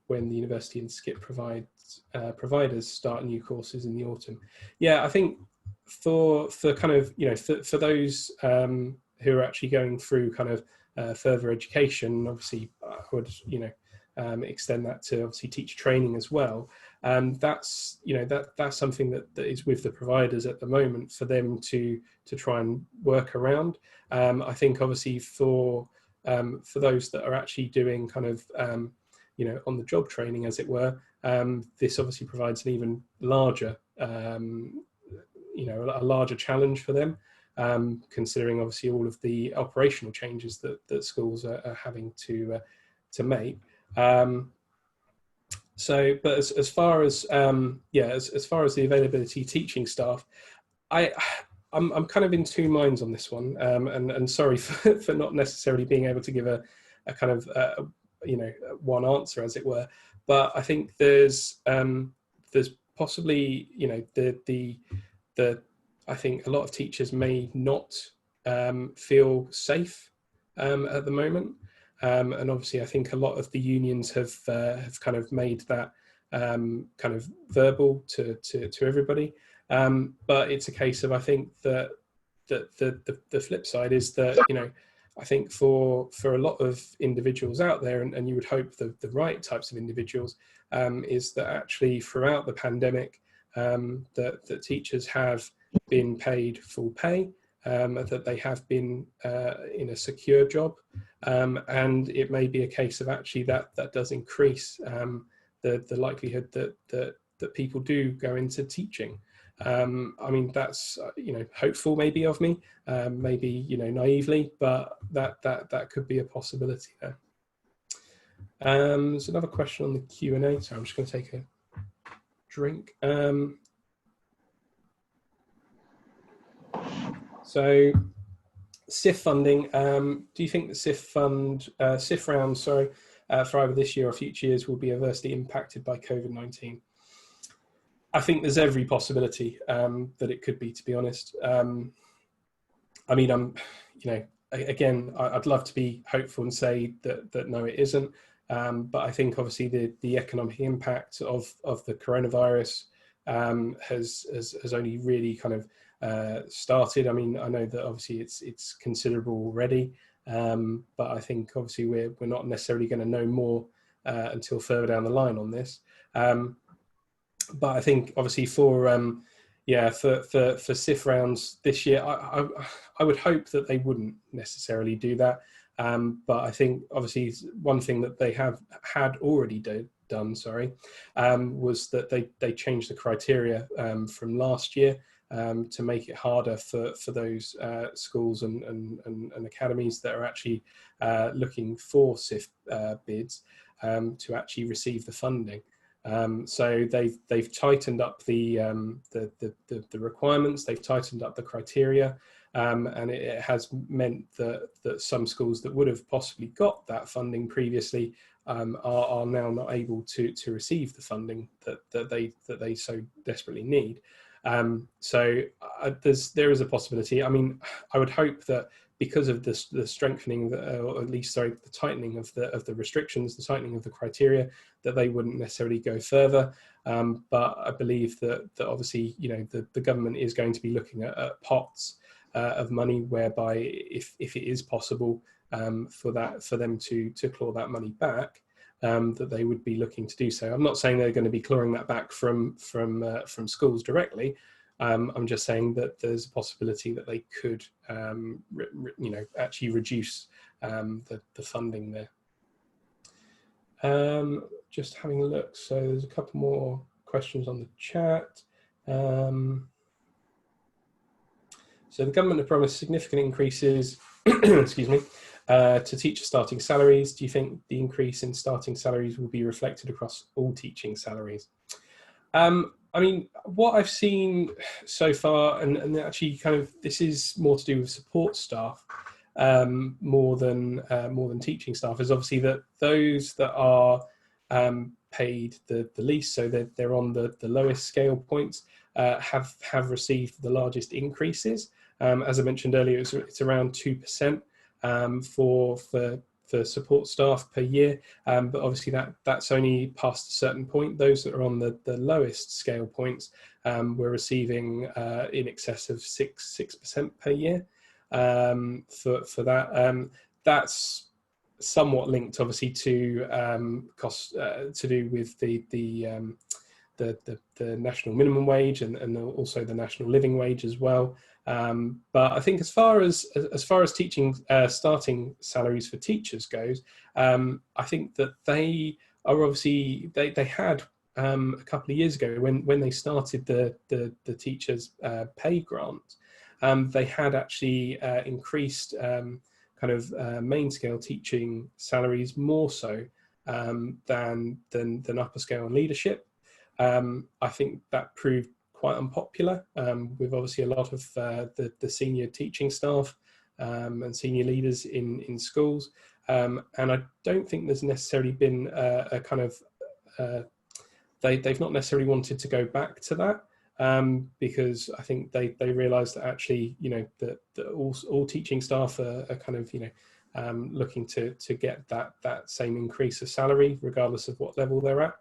Speaker 1: when the university and SCIP providers start new courses in the autumn? Yeah, I think for kind of, you know, for those who are actually going through kind of further education, obviously I would, you know, extend that to obviously teacher training as well. That's, you know, that's something that is with the providers at the moment for them to try and work around. I think obviously for those that are actually doing kind of you know, on the job training, as it were, this obviously provides an even larger you know, a larger challenge for them, considering obviously all of the operational changes that schools are having to make. So, but as far as yeah, as far as the availability of teaching staff, I'm kind of in two minds on this one, and sorry for not necessarily being able to give a kind of you know, one answer, as it were. But I think there's possibly, you know, the I think a lot of teachers may not feel safe at the moment. And obviously, I think a lot of the unions have kind of made that kind of verbal to everybody. But it's a case of, I think that the flip side is that, you know, I think for a lot of individuals out there, and you would hope the right types of individuals, is that actually throughout the pandemic, that teachers have been paid full pay, that they have been in a secure job, and it may be a case of actually that does increase the likelihood that people do go into teaching. I mean, that's you know, hopeful maybe of me, maybe, you know, naively, but that could be a possibility there. There's another question on the Q&A, so I'm just going to take a drink. So SIF funding, do you think the SIF round, sorry, for either this year or future years will be adversely impacted by COVID-19? I think there's every possibility that it could be, to be honest. I mean, you know, again, I'd love to be hopeful and say that no, it isn't. But I think obviously the economic impact of the coronavirus has only really kind of started. I mean, I know that obviously it's considerable already, but I think obviously we're not necessarily going to know more until further down the line on this. But I think obviously for SIF rounds this year, I would hope that they wouldn't necessarily do that. But I think obviously one thing that they had already done, was that they changed the criteria from last year to make it harder for those schools and academies that are actually looking for SIF bids to actually receive the funding. So they've tightened up the requirements, they've tightened up the criteria, and it has meant that some schools that would have possibly got that funding previously are now not able to receive the funding that they so desperately need. There is a possibility. I mean, I would hope that because of the strengthening, or at least, sorry, the tightening of the restrictions, the tightening of the criteria, that they wouldn't necessarily go further. But I believe that obviously, you know, the government is going to be looking at pots of money, whereby if it is possible for them to claw that money back, that they would be looking to do so. I'm not saying they're going to be clawing that back from schools directly. I'm just saying that there's a possibility that they could, you know, actually reduce the funding there. Just having a look. So there's a couple more questions on the chat. So the government have promised significant increases, excuse me, to teacher starting salaries. Do you think the increase in starting salaries will be reflected across all teaching salaries? I mean, what I've seen so far, and actually kind of, this is more to do with support staff, more than teaching staff, is obviously that those that are paid the least, so that they're on the lowest scale points, have received the largest increases. As I mentioned earlier, it's around 2% for support staff per year, but obviously that's only past a certain point. Those that are on the lowest scale points were receiving in excess of 6% per year for that. That's somewhat linked, obviously, to costs to do with the national minimum wage and also the national living wage as well. But I think as far as teaching starting salaries for teachers goes, I think that they are obviously, they had a couple of years ago when they started the teachers pay grant, they had actually increased kind of main scale teaching salaries more so than upper scale and leadership. I think that proved quite unpopular with obviously a lot of the senior teaching staff and senior leaders in schools, and I don't think there's necessarily been a kind of they've not necessarily wanted to go back to that, because I think they realised that actually, you know, that all teaching staff are kind of, you know, looking to get that same increase of salary regardless of what level they're at.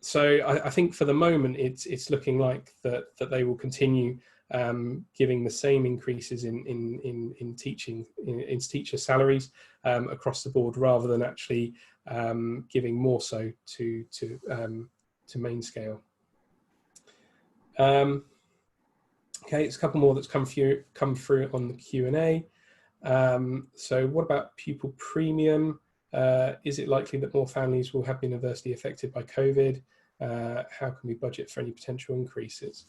Speaker 1: So I think for the moment it's looking like that they will continue giving the same increases in teacher salaries across the board, rather than actually giving more so to main scale. Okay, it's a couple more that's come through on the Q&A. So what about pupil premium? Is it likely that more families will have been adversely affected by COVID? How can we budget for any potential increases?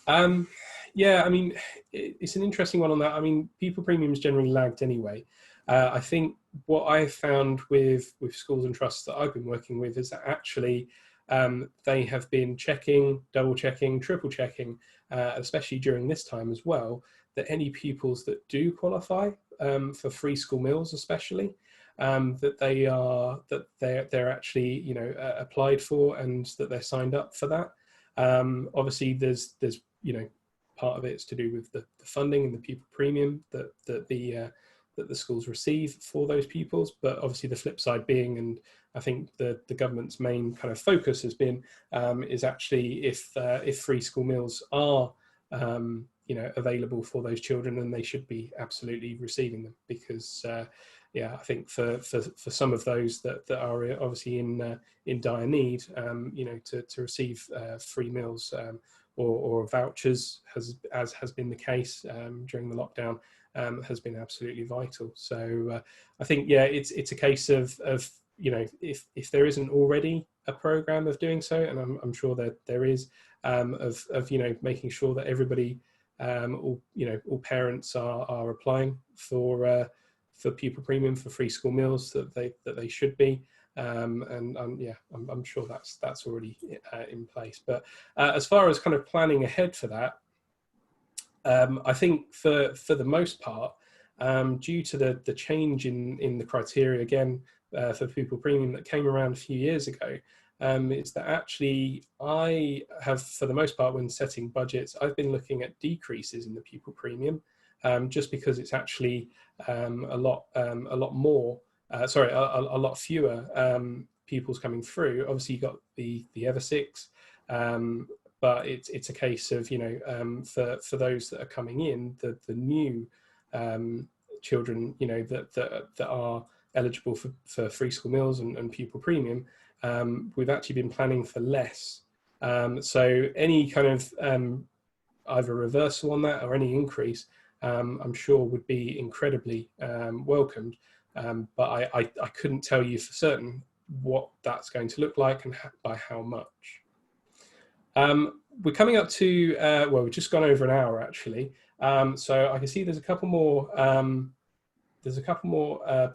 Speaker 1: Yeah, I mean, it's an interesting one on that. I mean, pupil premiums generally lagged anyway. I think what I've found with schools and trusts that I've been working with is that actually they have been checking, double checking, triple checking, especially during this time as well, that any pupils that do qualify for free school meals, especially, that they're actually, you know, applied for, and that they're signed up for that. Obviously, there's you know, part of it is to do with the funding and the pupil premium that the schools receive for those pupils, but obviously the flip side being, and I think the government's main kind of focus has been, is actually if free school meals are you know, available for those children, then they should be absolutely receiving them, because yeah, I think for some of those that are obviously in dire need, you know, to receive free meals or vouchers, as has been the case during the lockdown, has been absolutely vital. So I think, yeah, it's a case of you know, if there isn't already a program of doing so, and I'm sure that there is, of you know, making sure that everybody, all parents are applying for pupil premium, for free school meals, that they should be, and yeah, I'm sure that's already in place. But as far as kind of planning ahead for that, I think for the most part, due to the change in the criteria again for pupil premium that came around a few years ago, is that actually I have, for the most part, when setting budgets, I've been looking at decreases in the pupil premium, just because it's actually a lot more, a lot fewer pupils coming through. Obviously, you got the Ever6, but it's a case of, you know, for those that are coming in, the new children, you know, that are eligible for free school meals and pupil premium, we've actually been planning for less. So any kind of either reversal on that or any increase, I'm sure would be incredibly welcomed. But I couldn't tell you for certain what that's going to look like and by how much. We're coming up to, well, we've just gone over an hour actually. So I can see there's a couple more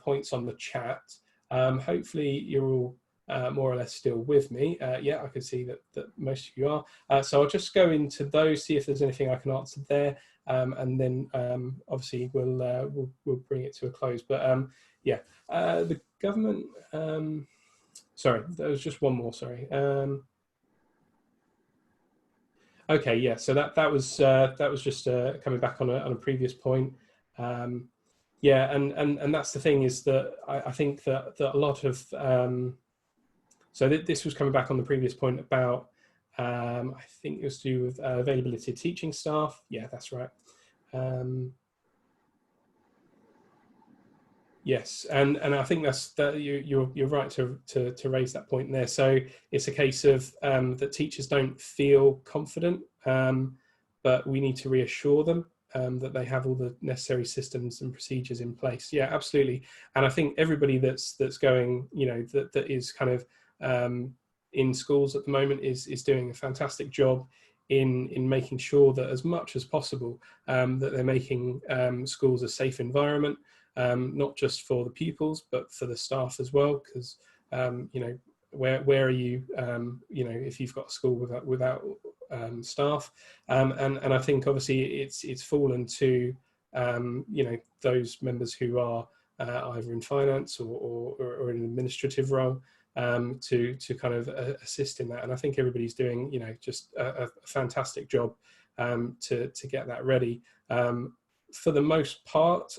Speaker 1: points on the chat. Hopefully you're all more or less still with me. Yeah, I can see that most of you are. So I'll just go into those, see if there's anything I can answer there, and then obviously we'll bring it to a close. But yeah, the government. Sorry, there was just one more. Sorry. Okay, yeah. So that was just coming back on a previous point. Yeah, and that's the thing, is that I think that a lot of so this was coming back on the previous point about I think it was to do with availability of teaching staff. Yeah, that's right. Yes, and I think that you're right to raise that point there. So it's a case of that teachers don't feel confident, but we need to reassure them that they have all the necessary systems and procedures in place. Yeah, absolutely. And I think everybody that's going, you know, that is kind of in schools at the moment is doing a fantastic job in making sure that as much as possible that they're making schools a safe environment. Not just for the pupils, but for the staff as well, because you know, where are you, you know, if you've got a school without staff, and I think obviously it's fallen to you know, those members who are either in finance or in an administrative role to kind of assist in that, and I think everybody's doing, you know, just a fantastic job to get that ready. For the most part,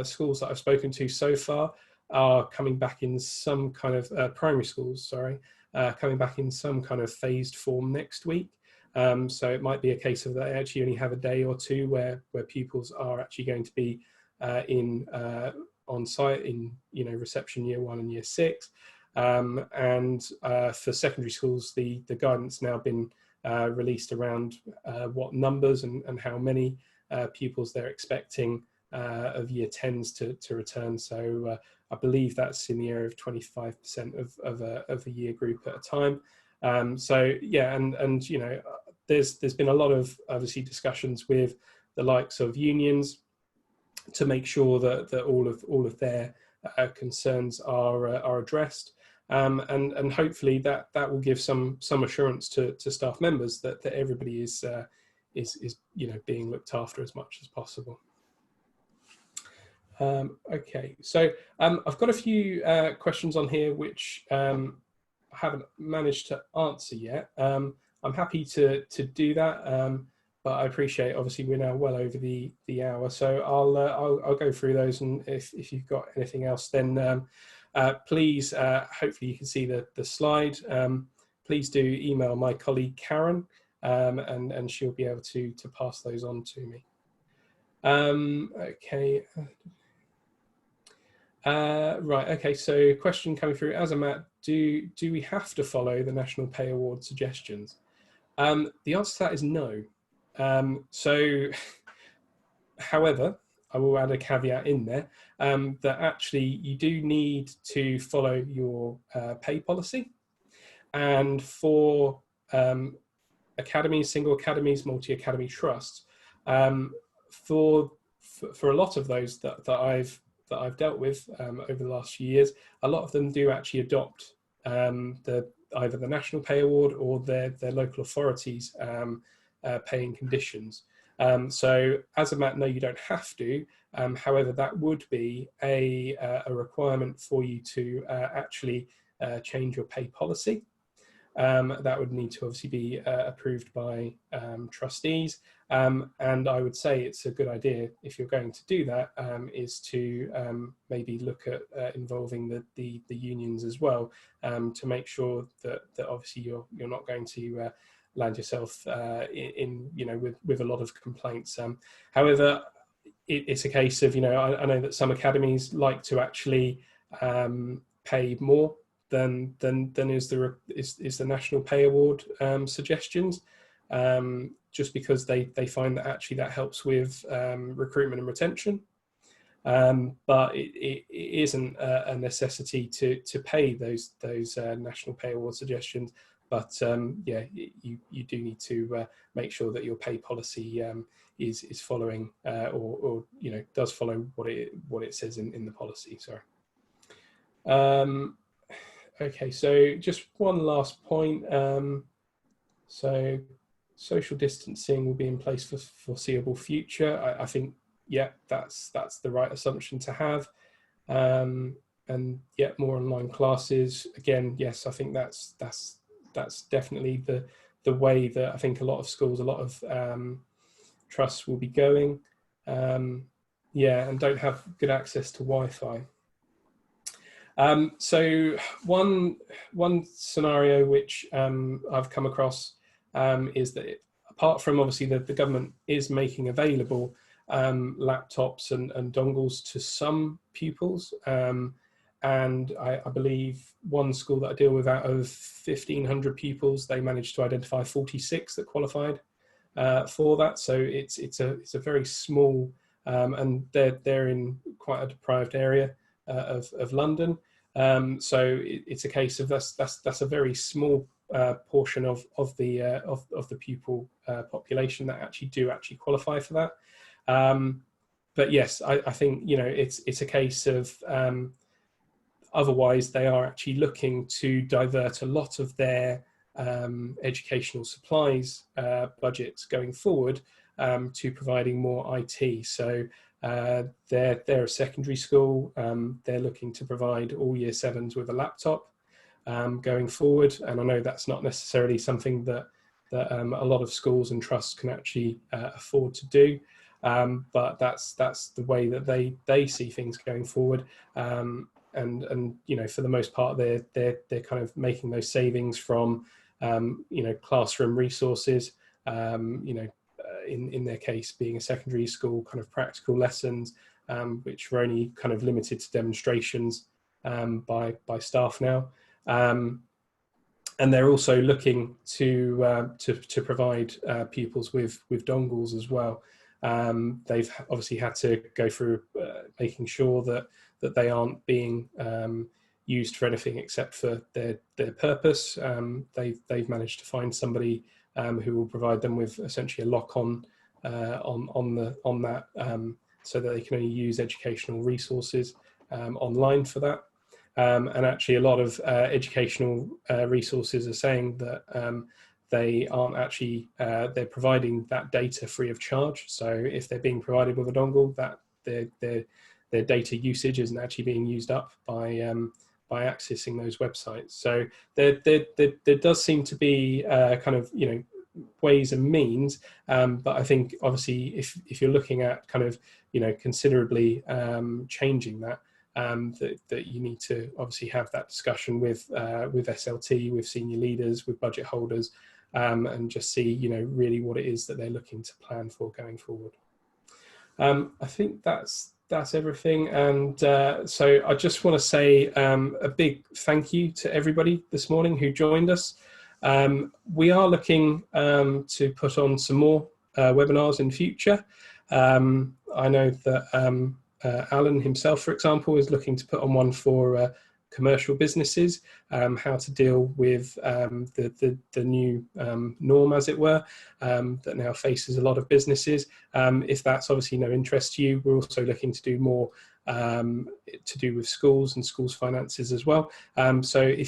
Speaker 1: schools that I've spoken to so far are coming back in some kind of primary schools, sorry, coming back in some kind of phased form next week. So it might be a case of that they actually only have a day or two where pupils are actually going to be on site in, you know, reception year 1 and year 6. And for secondary schools, the guidance now been released around what numbers and how many pupils they're expecting of year 10s to return. So I believe that's in the area of 25% of a year group at a time. So yeah, and you know, there's been a lot of obviously discussions with the likes of unions to make sure that all of their concerns are addressed. And hopefully that will give some assurance to staff members that everybody is you know, being looked after as much as possible. Okay, so I've got a few questions on here which I haven't managed to answer yet. I'm happy to do that, but I appreciate, obviously we're now well over the hour, so I'll go through those, and if you've got anything else, then please, hopefully you can see the slide. Please do email my colleague Karen, and she'll be able to pass those on to me. Okay. Right, okay, so question coming through, as a Matt, do we have to follow the National Pay Award suggestions? The answer to that is no. So, however, I will add a caveat in there, that actually you do need to follow your pay policy. And for academies, single academies, multi-academy trusts, for a lot of those that I've dealt with over the last few years, a lot of them do actually adopt either the National Pay Award or their local authorities paying conditions. So as a matter, no, you don't have to. However, that would be a requirement for you to actually change your pay policy. That would need to obviously be approved by trustees. And I would say it's a good idea, if you're going to do that, is to maybe look at involving the unions as well, to make sure that obviously you're not going to land yourself in with a lot of complaints. However, it's a case of, I know that some academies like to actually pay more than is the National Pay Award suggestions, just because they find that actually that helps with recruitment and retention. But it isn't a necessity to pay those National Pay Award suggestions. But yeah, you do need to make sure that your pay policy is following or does follow what it says in the policy. Sorry. Okay, so just one last point. So social distancing will be in place for foreseeable future. I think, yeah, that's the right assumption to have. And yeah, more online classes. Again, yes, I think that's definitely the way that I think a lot of schools, a lot of trusts will be going. Yeah, and don't have good access to Wi-Fi. So one scenario which I've come across is that, apart from obviously the government is making available laptops and dongles to some pupils, and I believe one school that I deal with, out of 1,500 pupils, they managed to identify 46 that qualified for that. So it's a very small, and they're in quite a deprived area of London. So it's a case of that's a very small portion of the pupil population that actually qualify for that. But yes, I think it's a case of otherwise they are actually looking to divert a lot of their educational supplies budgets going forward to providing more IT. So they're a secondary school. They're looking to provide all year sevens with a laptop going forward, and I know that's not necessarily something that a lot of schools and trusts can actually afford to do, but that's the way that they see things going forward. And for the most part, they're kind of making those savings from classroom resources. In their case, being a secondary school, kind of practical lessons, which were only kind of limited to demonstrations by staff now. And they're also looking to provide pupils with dongles as well. They've obviously had to go through making sure that they aren't being used for anything except for their purpose. They've managed to find somebody who will provide them with essentially a lock on that, so that they can only use educational resources online for that. And actually, a lot of educational resources are saying that they aren't actually they're providing that data free of charge. So if they're being provided with a dongle, that their data usage isn't actually being used up by accessing those websites. So there does seem to be kind of ways and means, but I think obviously if you're looking at kind of considerably changing that, that you need to obviously have that discussion with SLT, with senior leaders, with budget holders, and just see really what it is that they're looking to plan for going forward. I think that's everything, and so I just want to say a big thank you to everybody this morning who joined us. We are looking to put on some more webinars in future. I know that Alan himself, for example, is looking to put on one for commercial businesses, how to deal with the new norm, as it were, that now faces a lot of businesses. If that's obviously no interest to you, we're also looking to do more to do with schools and schools' finances as well. So if